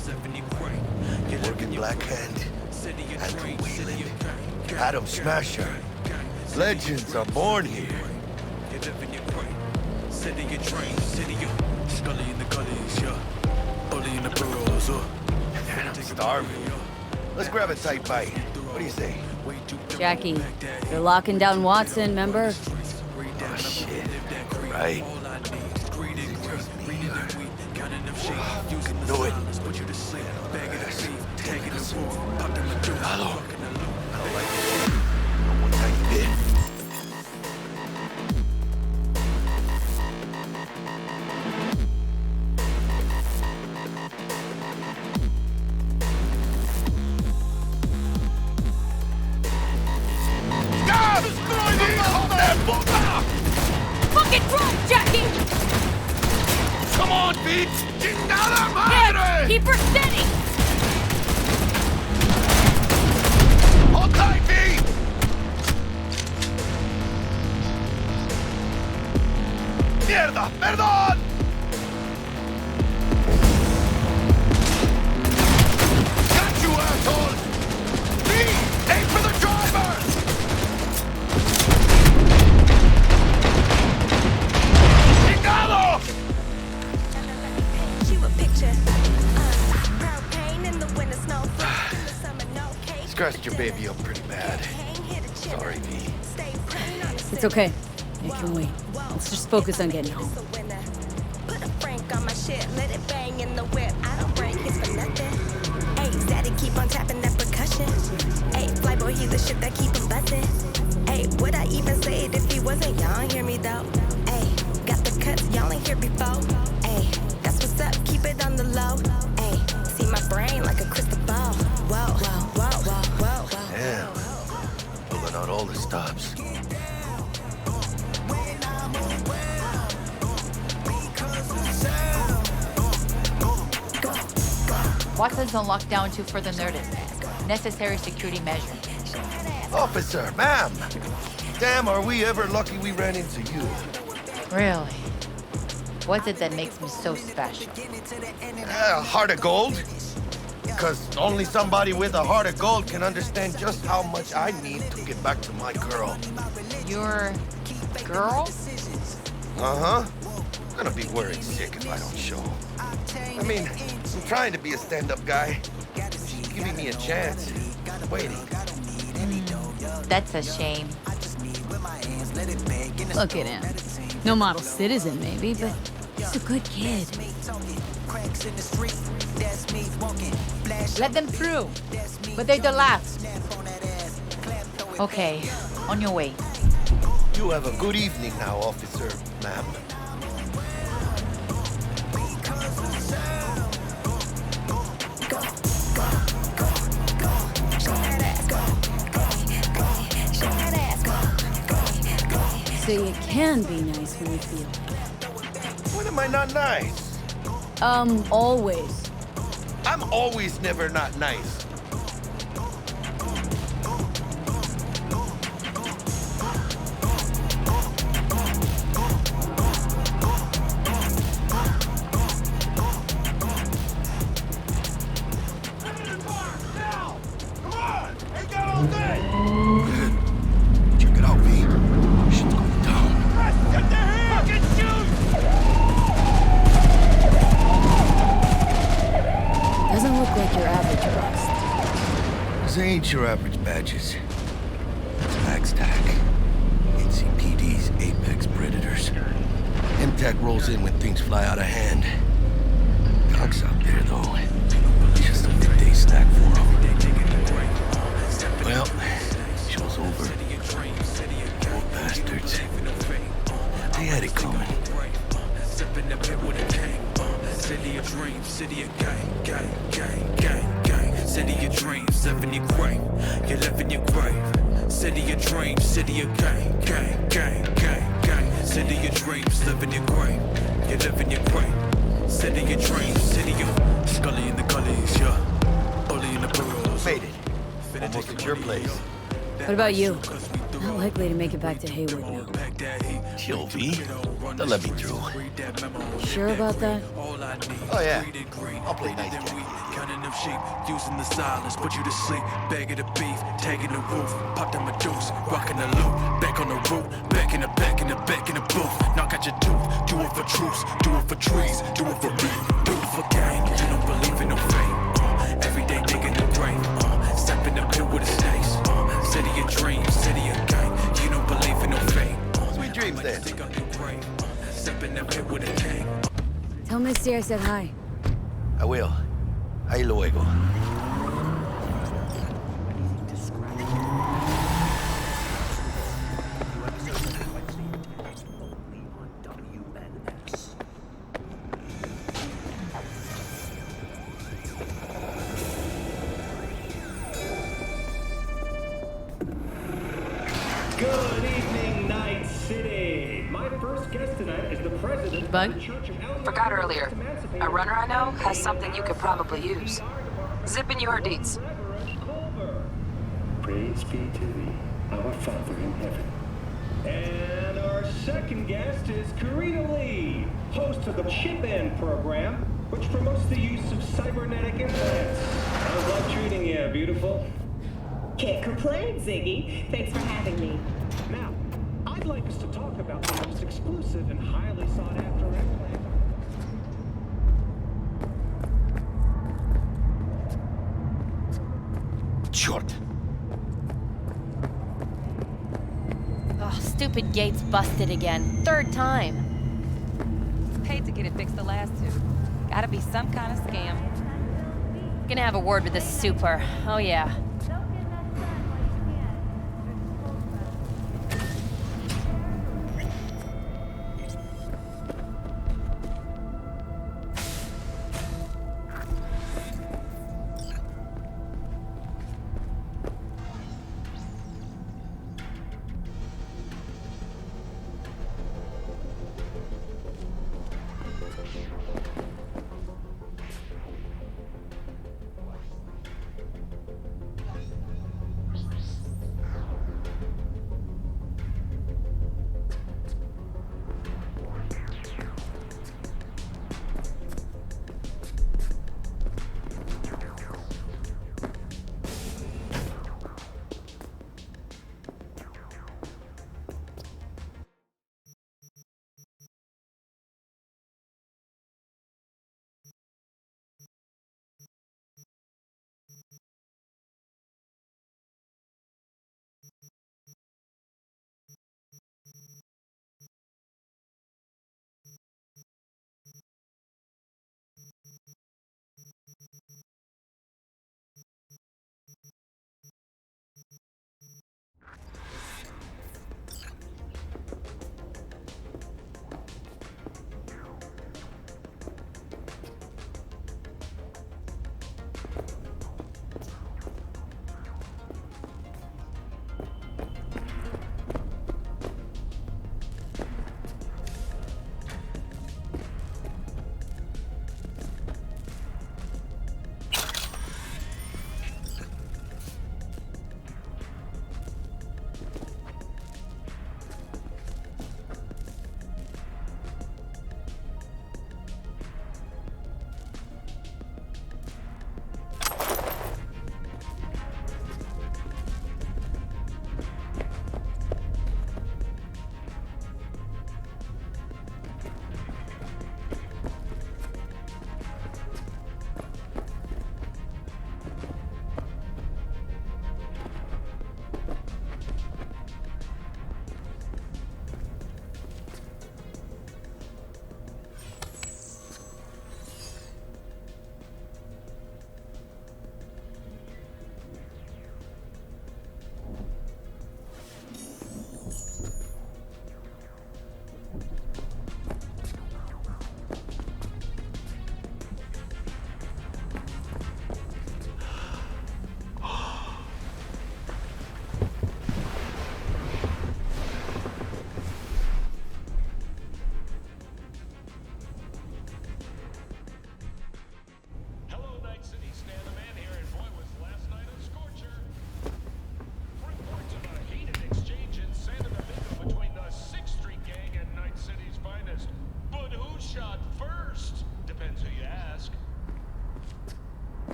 K: Working Black Hand, Andrew Wayland, Adam Smasher. Legends are born here.
V: City of dreams, city of Scully in the gullies, yeah. Bully in the burrows,
K: Man, I'm starving. Let's grab a tight bite. What do you say?
B: Jackie, they're locking down Watson, remember?
K: Oh, shit. Right. Do it. Hello. I don't like it. One tight bit.
B: Fucking drop, Jackie!
K: Come on, Pete!
B: Yeah, keep her steady!
K: Hold tight, Pete! Mierda! Perdón! baby up pretty bad. Sorry, V.
B: It's okay. It can wait. Let's just focus on getting home.
C: Put a Frank on my shit, let it bang in the whip. I don't break hits for nothing. Hey, Zaddy keep on tapping that percussion. Hey, Flyboy, he's the shit that keep him buzzing. Hey, would I even say it if he wasn't? Y'all don't hear me though. Hey, got the cuts, y'all ain't here before. Hey, that's what's up, keep it on the low. Hey, see my brain like a crystal ball. Whoa, whoa, whoa, whoa, whoa.
K: Damn. Pulling out all the stops.
H: Watson's on lockdown to further notice. Necessary security measure.
K: Officer, ma'am! Damn, are we ever lucky we ran into you.
H: Really? What's it that makes me so special?
K: Heart of gold? Because only somebody with a heart of gold can understand just how much I need to get back to my girl.
H: Your girl?
K: Uh-huh. I'm gonna be worried sick if I don't show. I mean, I'm trying to be a stand-up guy. She's giving me a chance. Waiting.
H: That's a shame.
B: Look at him. No model citizen, maybe, but he's a good kid.
H: Let them through. But they're the last. Okay, on your way.
K: You have a good evening now, officer, ma'am.
B: So you can be nice when you feel.
K: When am I not nice?
B: Always.
K: I'm always never not nice. Check it out, V. Shit's going down.
V: Get the hand! Fucking shoot!
B: Doesn't look like your average bust.
K: These ain't your average badges. That's MaxTac. NCPD's apex predators. MTAC rolls in when things fly out of hand. Doc's out there, though. Just a midday snack for him. Well, show's over. Poor bastards. They had it coming.
V: City of dreams, city of gang, gang, gang, gang, gang. City of dreams, living your grave. You live in your grave. City of dreams, city of gang, gang, gang, gang, gang. City of dreams, living your grave. You live in your grave. City of dreams, city of Scully in the gullies, yeah. Bully in the burrows.
K: Made it. Almost at your place.
B: What about you? Not likely to make it back to Haywood now.
K: Chill, V. They'll let me through.
B: Sure about that?
K: Oh, yeah. I'll play nice, Jack.
V: Counting them sheep, using the silence, put you to sleep. Begging the beef, tagging the roof, popped on my deuce, rocking the loop, back on the route, back in the back in the back in the booth. Knock out your tooth, do it for truths, do it for trees, do it for me, do it for gang. You don't believe in no fame. Every day digging the grave, step in the pit with the snakes. City of dreams, city of gang. You don't believe in no fame.
K: Sweet dreams, then.
V: Step in the pit with a gang.
B: Tell Misty I said hi.
K: I will. Ahí luego.
W: Good evening, Night City. My first guest tonight is the president
A: Bug?
W: of the Church of Alien.
A: Forgot earlier. A runner I know has something you could probably use. Zip in your deets.
W: Praise be to thee, our Father in heaven. And our second guest is Karina Lee, host of the Chip In program, which promotes the use of cybernetic implants. How's life treating you, beautiful?
X: Can't complain, Ziggy. Thanks for having me.
W: Now, I'd like us to talk about the most exclusive and highly sought after implant.
K: Черт!
H: Oh, stupid gate's busted again. Third time.
A: Paid to get it fixed the last two. Gotta be some kind of scam.
H: Gonna have a word with this super. Oh yeah.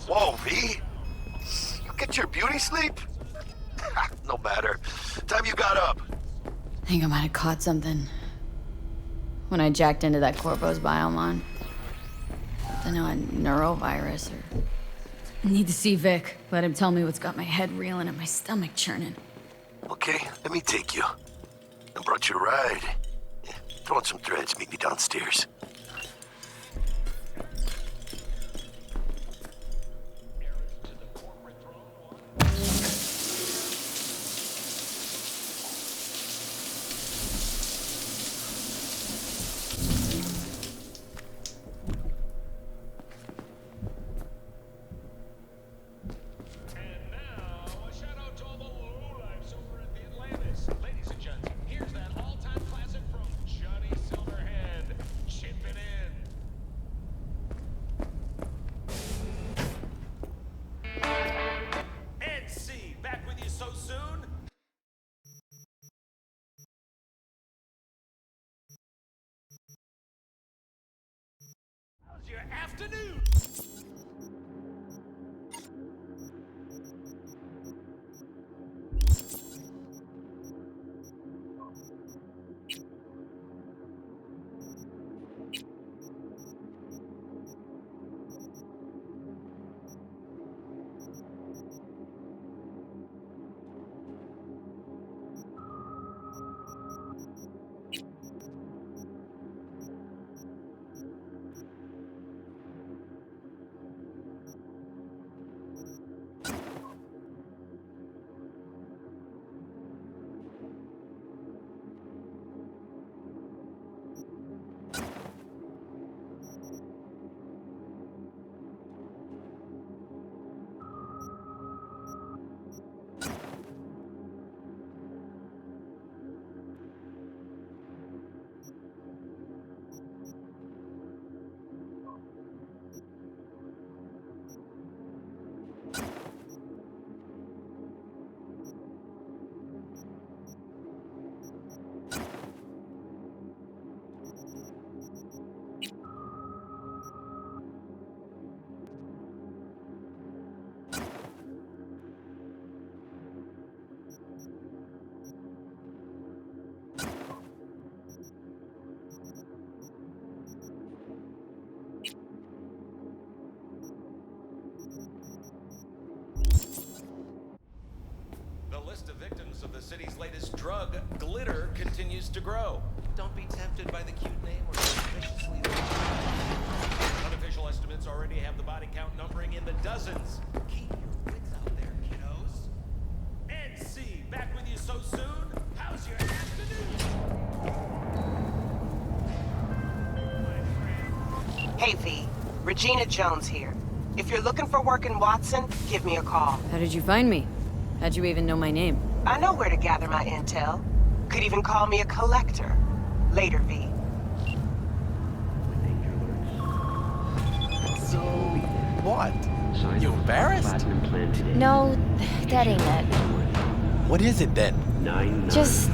K: Whoa, V? You get your beauty sleep? No matter. Time you got up.
B: I think I might have caught something when I jacked into that Corvo's biomon. Don't know, a neurovirus or... I need to see Vic. Let him tell me what's got my head reeling and my stomach churning.
K: Okay, let me take you. I brought you a ride. Yeah, throw on some threads, meet me downstairs.
G: Your afternoon.
J: The list of victims of the city's latest drug, glitter, continues to grow. Don't be tempted by the cute name or suspiciously large. Unofficial estimates already have the body count numbering in the dozens. Keep your wits out there, kiddos. NC, back with you so soon? How's your afternoon?
L: Hey V, Regina Jones here. If you're looking for work in Watson, give me a call.
B: How did you find me? How'd you even know my name?
L: I know where to gather my intel. Could even call me a collector. Later, V.
P: So, what? You embarrassed?
M: No, that ain't it.
P: What is it then?
M: Just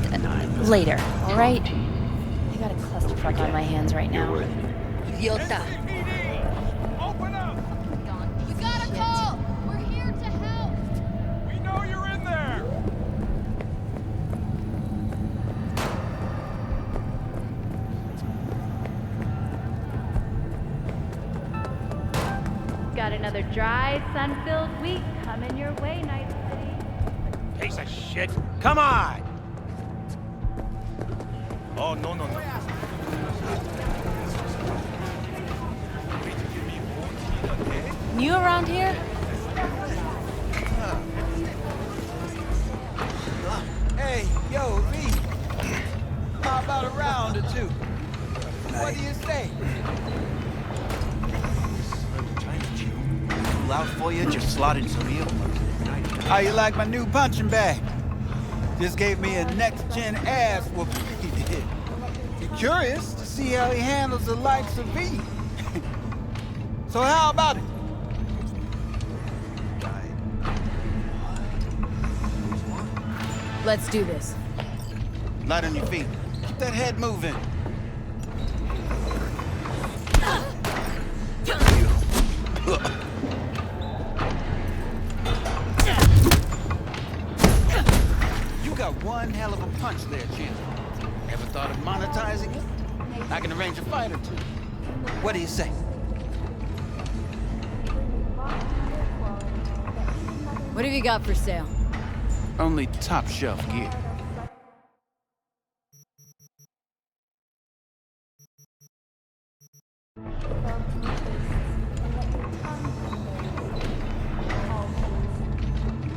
M: later, all right? I got a clusterfuck on my hands right now.
L: Idiota.
G: Open up!
H: You got a call! We're here to help!
G: We know you're in there!
D: Got another dry, sun-filled week coming your way, Night City.
G: Piece of shit! Come on! Oh, no.
M: New around here?
P: Hey, yo, V. How about a round or two? What do you say? Cool out for you, just slotted some meal. How you like my new punching bag? Just gave me a next-gen ass whooping he did. Be curious to see how he handles the likes of V. So how about it?
B: Let's do this.
P: Light on your feet. Keep that head moving. You got one hell of a punch there, champ. Ever thought of monetizing it? I can arrange a fight or two. What do you say?
B: What have you got for sale?
P: Only top shelf gear.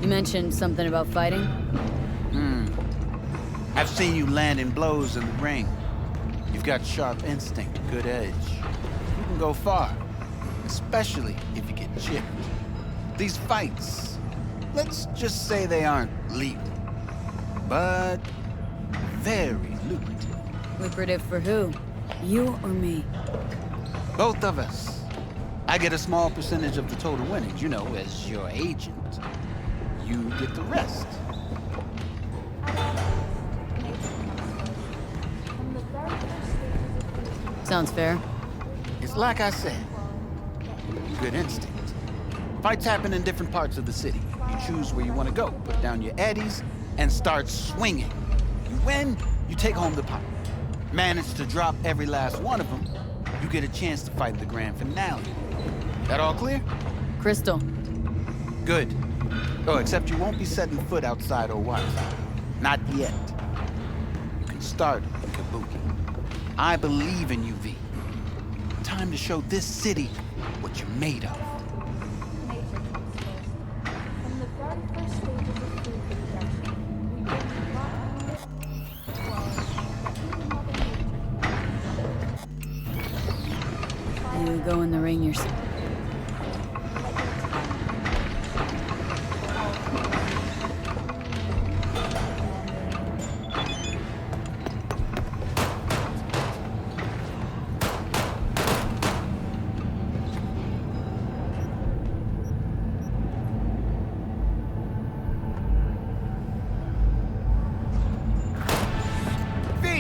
B: You mentioned something about fighting?
P: I've seen you landing blows in the ring. You've got sharp instinct, good edge. You can go far, especially if you get chipped. These fights, let's just say they aren't lethal, but very lucrative.
B: Lucrative for who? You or me?
P: Both of us. I get a small percentage of the total winnings, you know, as your agent. You get the rest.
B: Sounds fair.
P: It's like I said, good instinct. Fights happen in different parts of the city. You choose where you want to go, put down your eddies, and start swinging. You win, you take home the pot. Manage to drop every last one of them, you get a chance to fight the grand finale. That all clear?
B: Crystal.
P: Good. Oh, except you won't be setting foot outside Owatsu. Not yet. You can start in Kabuki. I believe in you, V. Time to show this city what you're made of.
B: You go in the ring yourself.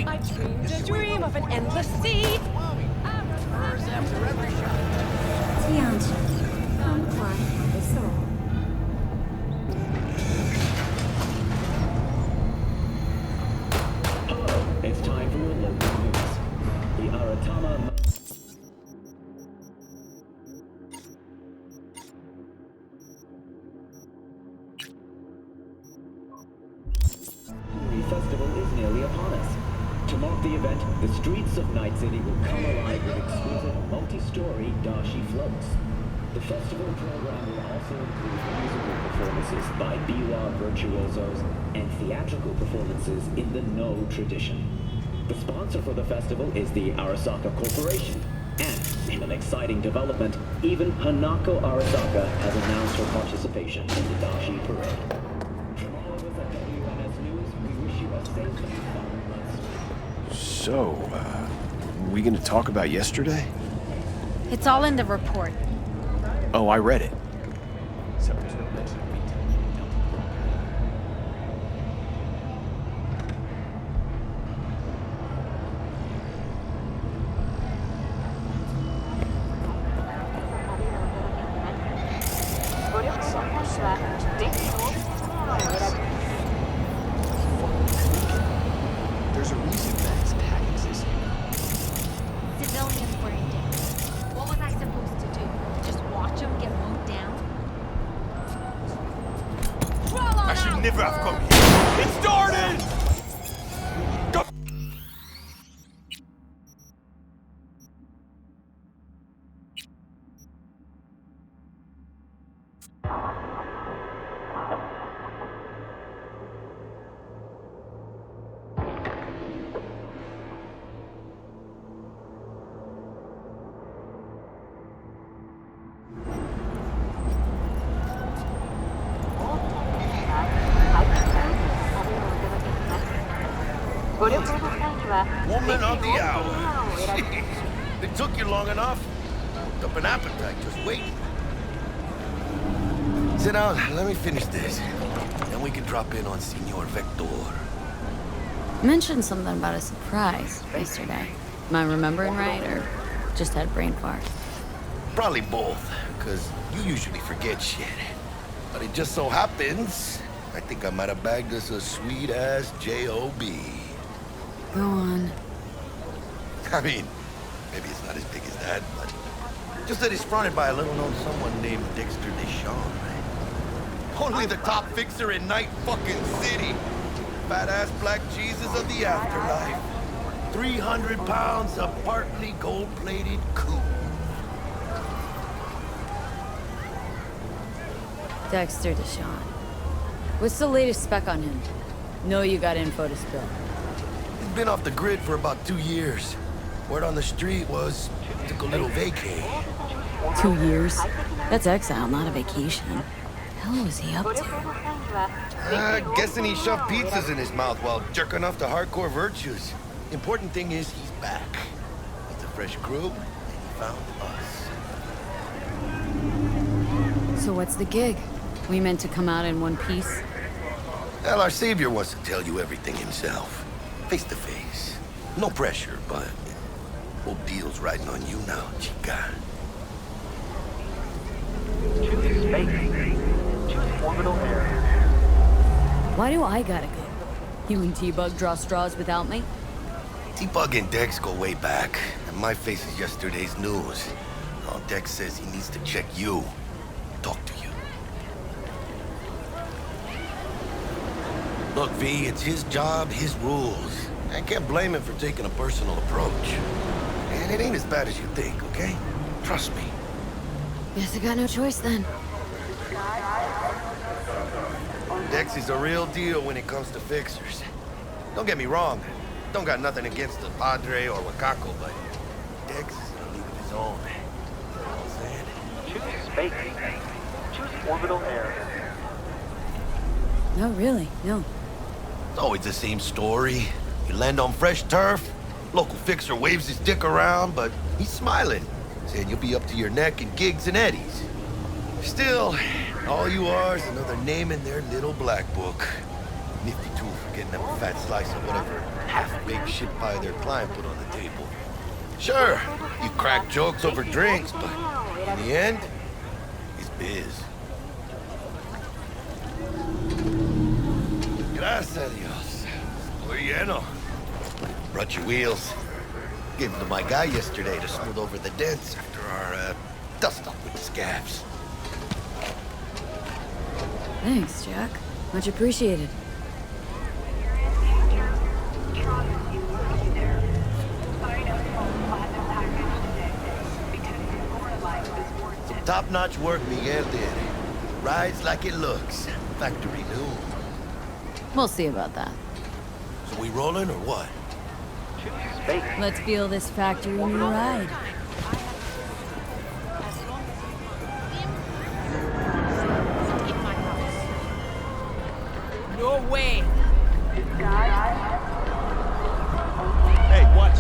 C: I dreamed a dream of an endless sea.
D: Come climb the soul.
W: It's time for your local news. The Aratama... festival is nearly upon us. To mark the event, the streets of Night City will come alive with exquisite multi-story dashi floats. The festival program will also include musical performances by biwa virtuosos and theatrical performances in the No tradition. The sponsor for the festival is the Arasaka Corporation. And, in an exciting development, even Hanako Arasaka has announced her participation in the Dashi Parade. From all of us at WNS News, we wish you a safe and fun month.
I: So, we gonna talk about yesterday?
M: It's all in the report.
I: Oh, I read it. Except there's no mention of me telling you there's a reason that his tag exists.
D: Civilians were in danger. What was I supposed to do? Just watch them get mowed down?
G: I should never have come here. It started! Go!
K: Woman of the hour. Jeez. It took you long enough. Worked up an appetite just waiting. Sit down, let me finish this. Then we can drop in on Senor Vector.
B: You mentioned something about a surprise yesterday. Am I remembering right, or just had brain fart?
K: Probably both, because you usually forget shit. But it just so happens, I think I might have bagged us a sweet-ass J.O.B.
B: Go on.
K: I mean, maybe it's not as big as that, but just that he's fronted by a little-known someone named Dexter Deshawn, right? Only the top fixer in Night fucking City. Fat-ass black Jesus of the afterlife. 300 pounds of partly gold-plated coupe.
B: Dexter Deshawn. What's the latest spec on him? Know you got info to spill.
K: He's been off the grid for about 2 years. Word on the street was he took a little vacay.
B: 2 years? That's exile, not a vacation. Hell was he up to?
K: Guessing he shoved pizzas in his mouth while jerking off to hardcore virtues. Important thing is he's back. It's a fresh crew, and he found us.
B: So what's the gig? We meant to come out in one piece?
K: Well, our savior wants to tell you everything himself. Face to face. No pressure, but whole deal's riding on you now, chica.
N: Choose space. Choose orbital air.
B: Why do I gotta go? You and T-Bug draw straws without me?
K: T-Bug and Dex go way back, and my face is yesterday's news. Now Dex says he needs to check you. Talk to you. Look, V, it's his job, his rules. I can't blame him for taking a personal approach. And it ain't as bad as you think, okay? Trust me.
B: Guess I got no choice then.
K: Dex is a real deal when it comes to fixers. Don't get me wrong. Don't got nothing against the Padre or Wakako, but Dex is in a league of his own. You know what I'm saying?
N: Choose space. Choose orbital air.
B: No, really, no.
K: It's always the same story. You land on fresh turf, local fixer waves his dick around, but he's smiling, saying you'll be up to your neck in gigs and eddies. Still, all you are is another name in their little black book. Nifty tool for getting them a fat slice of whatever half-baked shit pie their client put on the table. Sure, you crack jokes over drinks, but in the end, it's biz. Gracias a Dios. Muy lleno. Brought your wheels. Gave them to my guy yesterday to smooth over the dents after our, dust-up with the scabs.
B: Thanks, Jack. Much appreciated.
K: Top-notch work Miguel did. Rides like it looks. Factory new.
B: We'll see about that.
K: So we rolling or what?
B: Let's feel this factory new ride.
R: No way!
I: Hey, watch.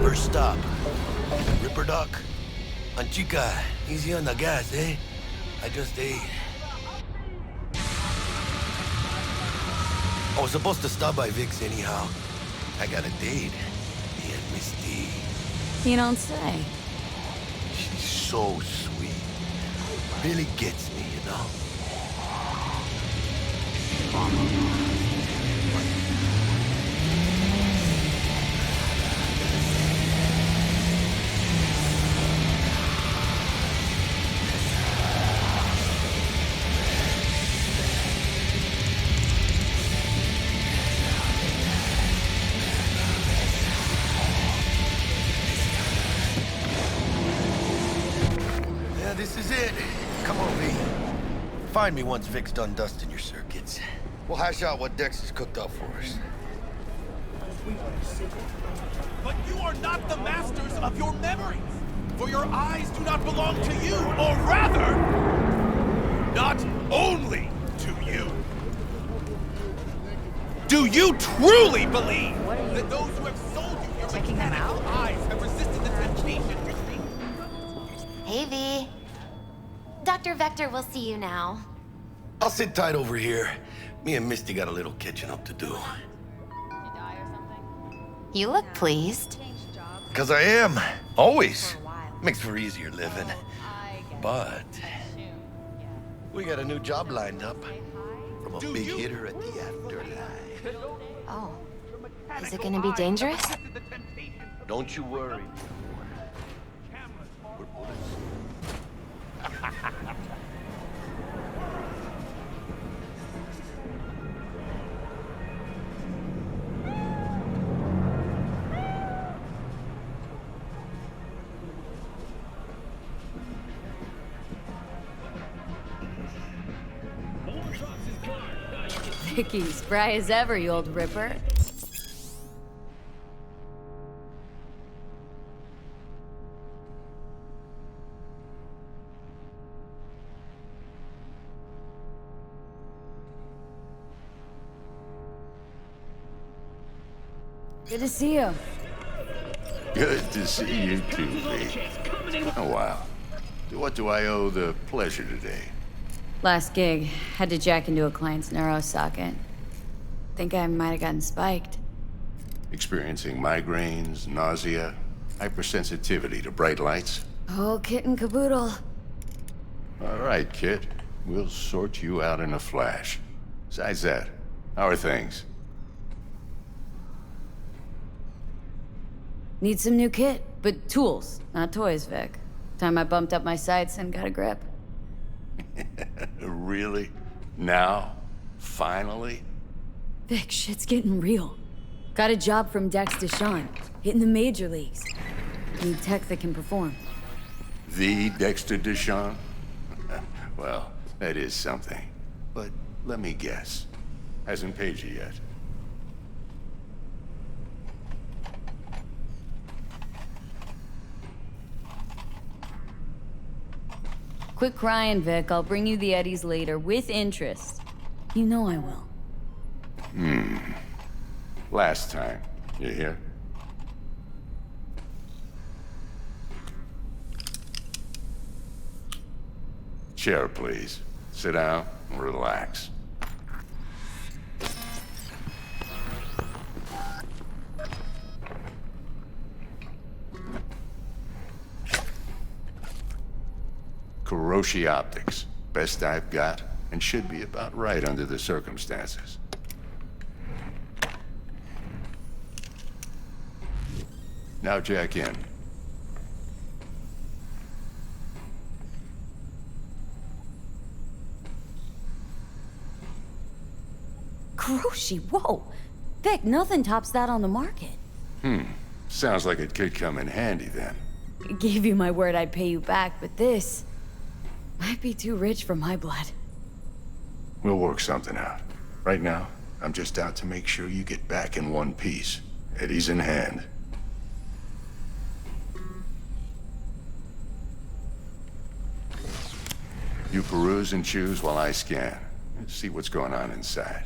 K: First stop. Ripper Dock. Anchica, easy on the gas, eh? I just ate. I was supposed to stop by Vic's anyhow. I got a date. Me and Misty.
B: You don't say.
K: She's so sweet. Really gets me, you know? Yeah, this is it. Come on, V. Find me once Vic's done dusting your circuits. We'll hash out what Dex has cooked up for us.
G: But you are not the masters of your memories, for your eyes do not belong to you, or rather, not only to you. Do you truly believe that those who have sold you your mechanical eyes have resisted the temptation?
O: Hey, V. Dr. Vector will see you now.
K: I'll sit tight over here. Me and Misty got a little catching up to do.
O: You look pleased.
K: Cause I am. Always. Makes for easier living. But we got a new job lined up from a big hitter at the afterlife.
O: Oh. Is it gonna be dangerous?
K: Don't you worry.
B: Vicky, spry as ever, you old ripper. Good to see you.
Q: Good to see you too, V. Oh, wow. What do I owe the pleasure today?
B: Last gig, had to jack into a client's neuro socket. Think I might have gotten spiked.
Q: Experiencing migraines, nausea, hypersensitivity to bright lights?
B: Oh, kit and caboodle.
Q: All right, kid. We'll sort you out in a flash. Besides that, how are things?
B: Need some new kit, but tools, not toys, Vic. Time I bumped up my sights and got a grip.
Q: Really? Now? Finally?
B: Vic, shit's getting real. Got a job from Dex Deshawn, hitting the major leagues. Need tech that can perform.
Q: The Dexter Deshawn? Well, that is something. But let me guess. Hasn't paid you yet.
B: Quit crying, Vic. I'll bring you the Eddies later, with interest. You know I will.
Q: Last time. You hear? Chair, please. Sit down and relax. Kuroshi Optics. Best I've got, and should be about right under the circumstances. Now jack in.
B: Kuroshi, whoa! Vic, nothing tops that on the market.
Q: Sounds like it could come in handy then.
B: I gave you my word I'd pay you back, but this might be too rich for my blood.
Q: We'll work something out. Right now, I'm just out to make sure you get back in one piece. Eddie's in hand. You peruse and choose while I scan. See what's going on inside.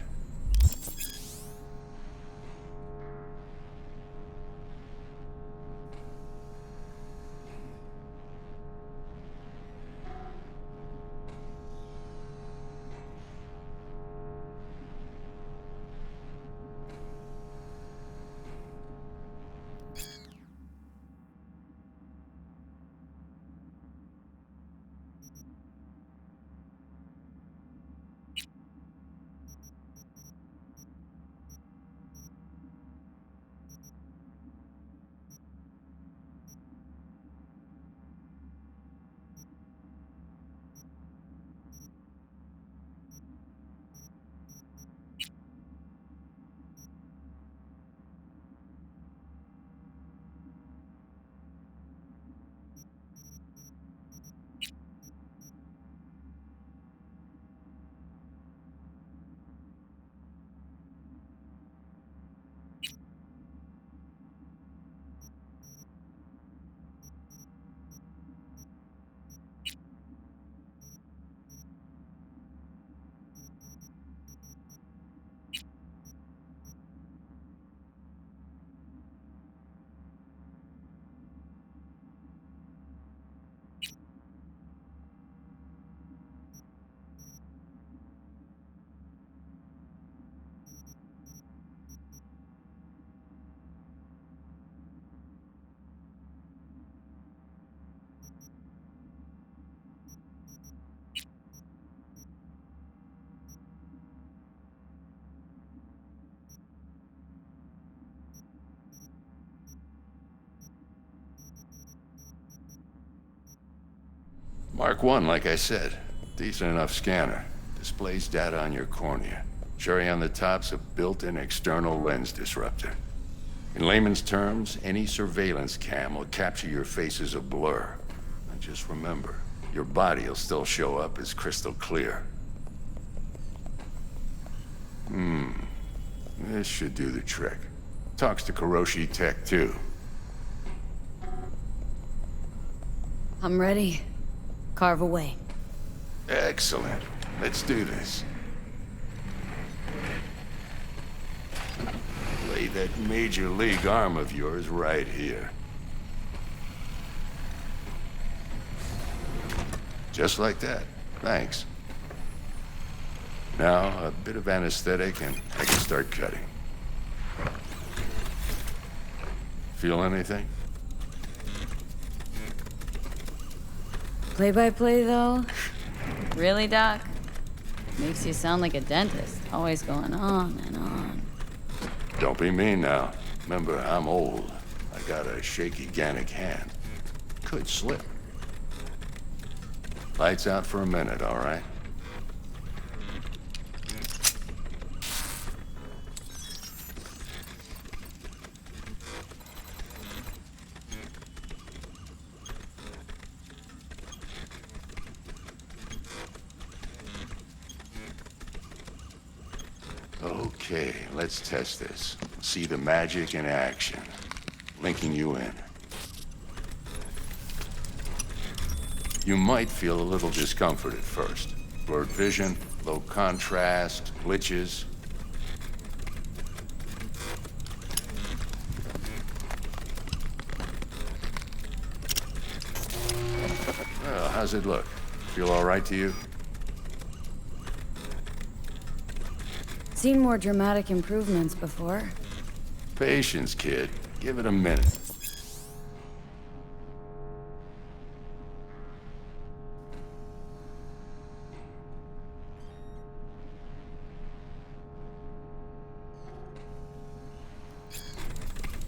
Q: Mark 1, like I said. Decent enough scanner. Displays data on your cornea. Cherry on the top's a built-in external lens disruptor. In layman's terms, any surveillance cam will capture your face as a blur. And just remember, your body will still show up as crystal clear. This should do the trick. Talks to Kuroshi Tech, too.
B: I'm ready. Carve away.
Q: Excellent. Let's do this. Lay that major league arm of yours right here. Just like that. Thanks. Now, a bit of anesthetic and I can start cutting. Feel anything?
B: Play-by-play, though? Really, Doc? Makes you sound like a dentist. Always going on and on.
Q: Don't be mean now. Remember, I'm old. I got a shaky Gannic hand. Could slip. Lights out for a minute, all right? Okay, let's test this. See the magic in action. Linking you in. You might feel a little discomfort at first. Blurred vision, low contrast, glitches. Well, how's it look? Feel all right to you?
B: Seen more dramatic improvements before.
Q: Patience, kid. Give it a minute.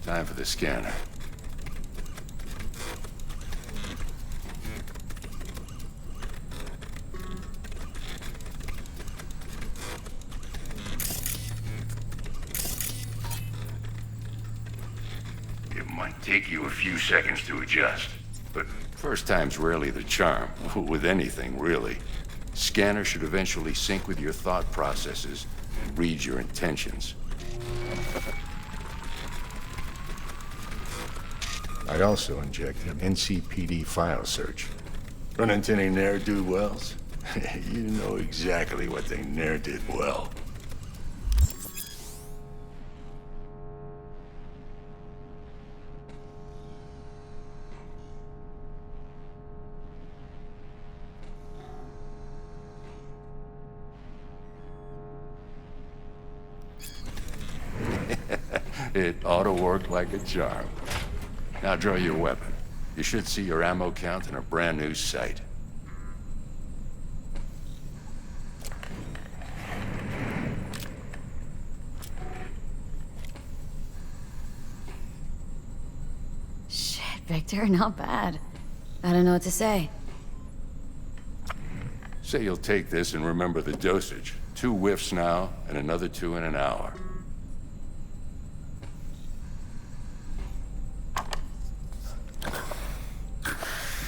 Q: Time for the scanner. take you a few seconds to adjust. But first time's rarely the charm, with anything, really. Scanner should eventually sync with your thought processes and read your intentions.
E: I also injected an NCPD file search. Run into any ne'er-do-wells? You know exactly what they ne'er did well.
Q: It ought to work like a charm. Now draw your weapon. You should see your ammo count in a brand new sight.
B: Shit, Victor, not bad. I don't know what to say.
Q: Say you'll take this and remember the dosage. 2 whiffs now, and another 2 in an hour.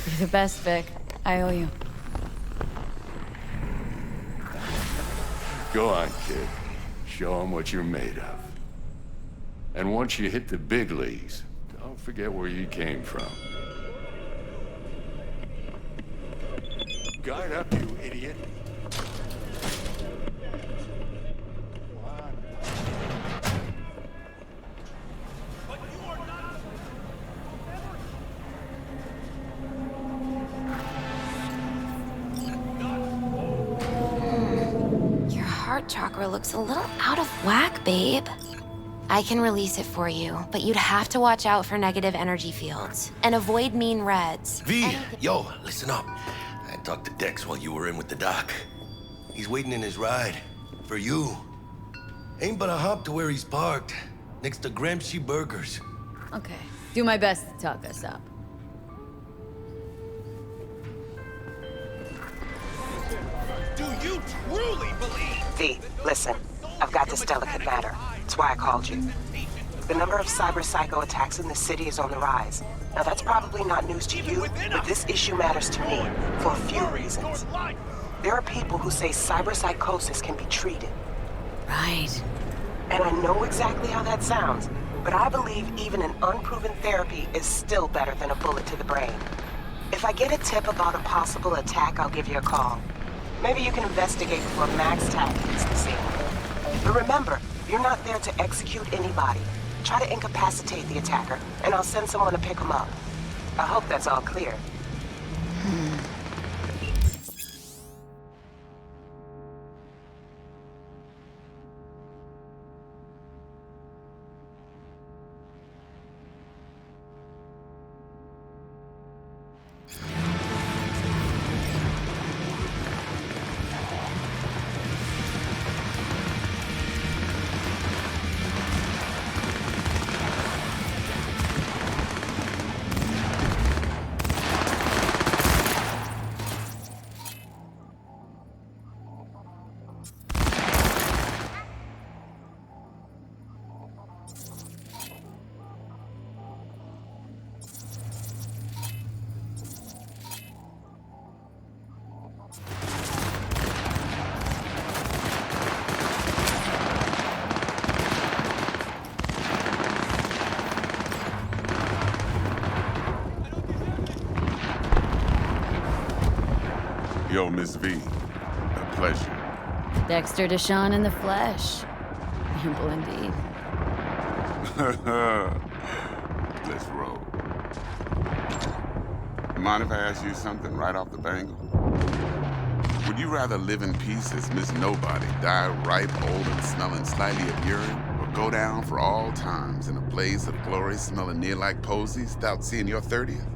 B: You're the best, Vic. I owe you.
Q: Go on, kid. Show them what you're made of. And once you hit the big leagues, don't forget where you came from. Guard up, you idiot.
O: Your heart chakra looks a little out of whack, babe. I can release it for you, but you'd have to watch out for negative energy fields and avoid mean reds.
K: V, yo, listen up. I talked to Dex while you were in with the doc. He's waiting in his ride. For you. Ain't but a hop to where he's parked. Next to Gramsci Burgers.
B: Okay. Do my best to talk us up.
G: Do you truly believe?
L: V, listen. I've got this delicate matter. That's why I called you. The number of cyber psycho attacks in the city is on the rise. Now that's probably not news to you, but this issue matters to me for a few reasons. There are people who say cyber psychosis can be treated.
B: Right.
L: And I know exactly how that sounds, but I believe even an unproven therapy is still better than a bullet to the brain. If I get a tip about a possible attack, I'll give you a call. Maybe you can investigate before Max Tack hits the scene. But remember, you're not there to execute anybody. Try to incapacitate the attacker, and I'll send someone to pick him up. I hope that's all clear.
S: Yo, Miss V. A pleasure.
B: Dexter Deshawn in the flesh. Ample indeed.
S: Let's roll. Mind if I ask you something right off the bangle? Would you rather live in peace as Miss Nobody, die ripe, old, and smelling slightly of urine, or go down for all times in a blaze of glory smelling near like posies without seeing your 30th?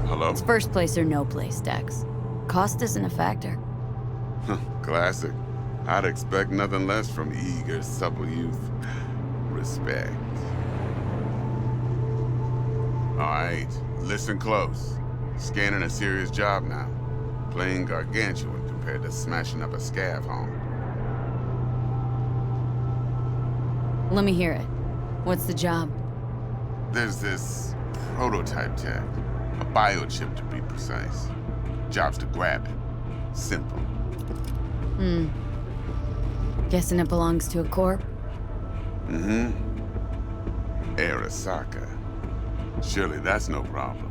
S: Hello?
B: It's first place or no place, Dex. Cost isn't a factor.
S: Classic. I'd expect nothing less from eager, supple youth. Respect. All right, listen close. Scanning a serious job now. Plain gargantuan compared to smashing up a scav home.
B: Let me hear it. What's the job?
S: There's this prototype tech. A biochip to be precise. Job's to grab it. Simple.
B: Guessing it belongs to a corp?
S: Mm-hmm. Arasaka. Surely that's no problem.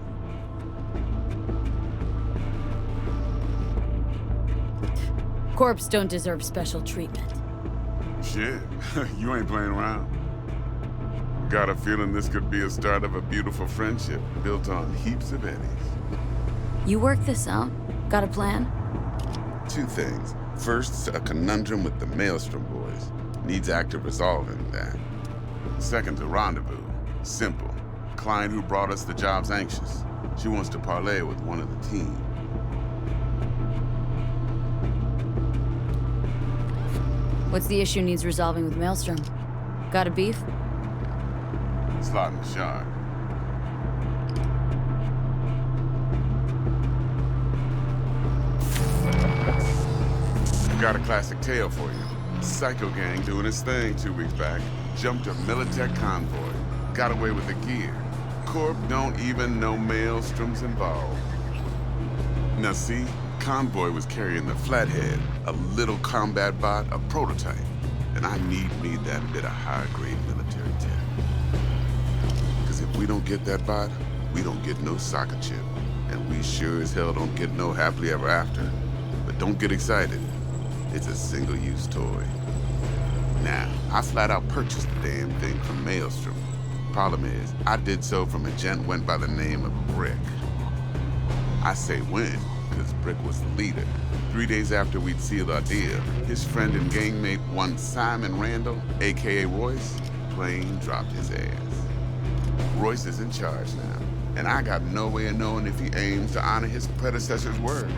B: Corps don't deserve special treatment.
S: Shit, you ain't playing around. Got a feeling this could be a start of a beautiful friendship built on heaps of eddies.
B: You work this out? Got a plan?
S: Two things. First, a conundrum with the Maelstrom boys. Needs active resolving that. Second, a rendezvous. Simple. Client who brought us the job's anxious. She wants to parlay with one of the team.
B: What's the issue needs resolving with Maelstrom? Got a beef?
S: Slot in the shard. Got a classic tale for you. Psycho gang doing his thing 2 weeks back. Jumped a Militech convoy. Got away with the gear. Corp don't even know Maelstrom's involved. Now see, convoy was carrying the Flathead, a little combat bot, a prototype. And I need me that bit of high-grade military tech. Because if we don't get that bot, we don't get no soccer chip. And we sure as hell don't get no happily ever after. But don't get excited. It's a single-use toy. Now, I flat out purchased the damn thing from Maelstrom. Problem is, I did so from a gent went by the name of Brick. I say when, because Brick was the leader. 3 days after we'd sealed our deal, his friend and gangmate, one Simon Randall, aka Royce, plain dropped his ass. Royce is in charge now, and I got no way of knowing if he aims to honor his predecessor's word.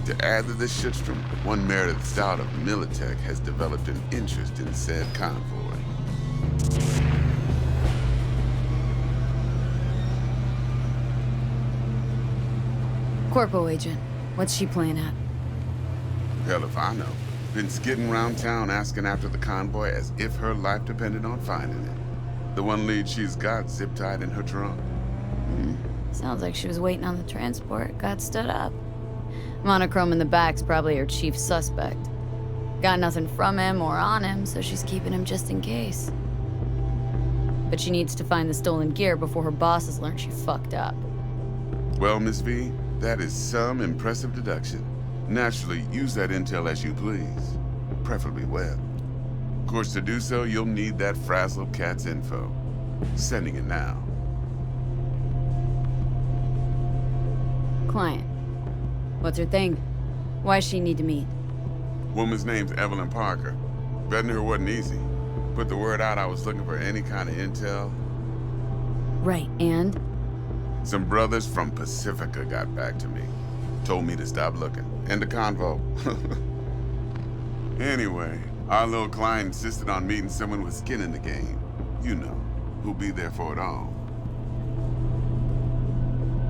S: To add to this shitstorm, one Meredith Stout of Militech has developed an interest in said convoy.
B: Corpo agent. What's she playing at?
S: Hell if I know. Been skidding around town asking after the convoy as if her life depended on finding it. The one lead she's got zip-tied in her trunk.
B: Sounds like she was waiting on the transport, got stood up. Monochrome in the back's probably her chief suspect. Got nothing from him or on him, so she's keeping him just in case. But she needs to find the stolen gear before her bosses learn she fucked up.
S: Well, Miss V, that is some impressive deduction. Naturally, use that intel as you please. Preferably well. Of course, to do so, you'll need that Frazzle Cat's info. Sending it now.
B: Client. What's her thing? Why does she need to meet?
S: Woman's name's Evelyn Parker. Betting her wasn't easy. Put the word out I was looking for any kind of intel.
B: Right, and?
S: Some brothers from Pacifica got back to me. Told me to stop looking. End of convo. Anyway, our little client insisted on meeting someone with skin in the game. You know, who'll be there for it all.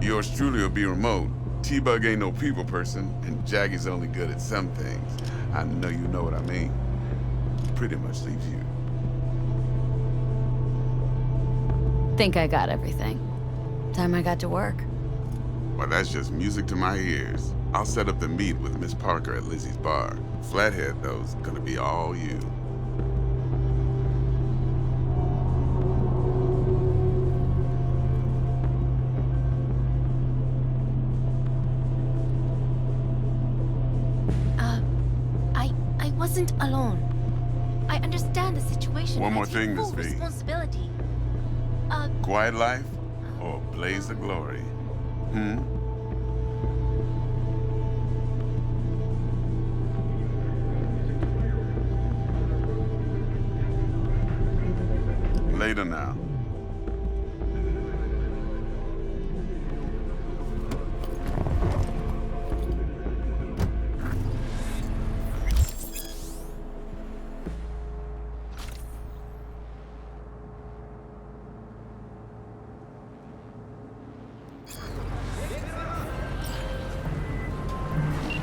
S: Yours truly will be remote. T-Bug ain't no people person, and Jaggy's only good at some things. I know you know what I mean. Pretty much leaves you.
B: Think I got everything. Time I got to work.
S: Well, that's just music to my ears. I'll set up the meet with Miss Parker at Lizzie's bar. Flathead, though's gonna be all you.
O: I wasn't alone. I understand the situation.
S: One more
O: I take
S: thing, Miss
O: full
S: V.
O: responsibility.
S: Quiet life or blaze of glory? Later now.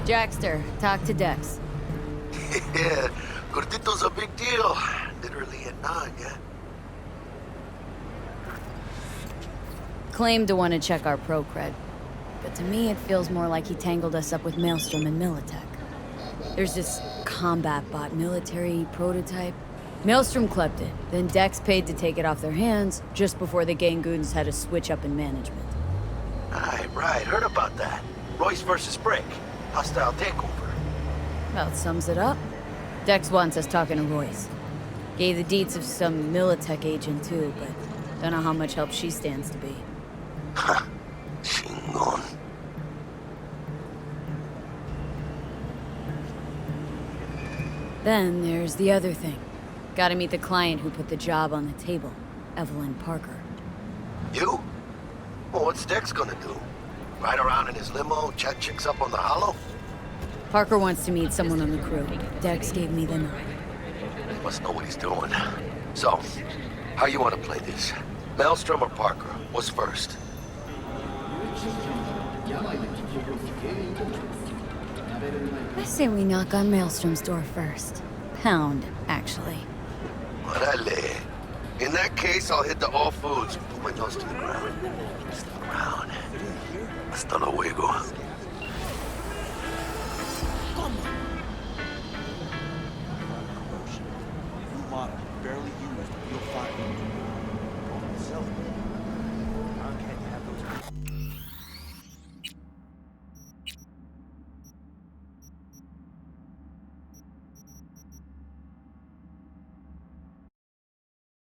B: Jackster, talk to Dex.
K: Yeah, Gordito's a big deal. Literally at 9, yeah?
B: Claimed to want to check our pro cred, but to me it feels more like he tangled us up with Maelstrom and Militech. There's this combat bot military prototype. Maelstrom clept it, then Dex paid to take it off their hands just before the Gangoons had a switch up in management.
K: Right, heard about that. Royce versus Brick. Hostile takeover.
B: Well, it sums it up. Dex wants us talking to Royce. Gave the deets of some Militech agent too, but don't know how much help she stands to be.
K: Ha! Chingon.
B: Then there's the other thing. Gotta meet the client who put the job on the table, Evelyn Parker.
K: You? Well, what's Dex gonna do? Ride around in his limo, chat chicks up on the hollow?
B: Parker wants to meet someone on the crew. Dex gave me the nod.
K: Must know what he's doing. So, how you want to play this? Maelstrom or Parker? What's first?
B: I say we knock on Maelstrom's door first. Pound, actually.
K: Orale. In that case, I'll hit the all foods. Put my nose to the ground. To the ground. Hasta luego.
I: Barely used, you'll find.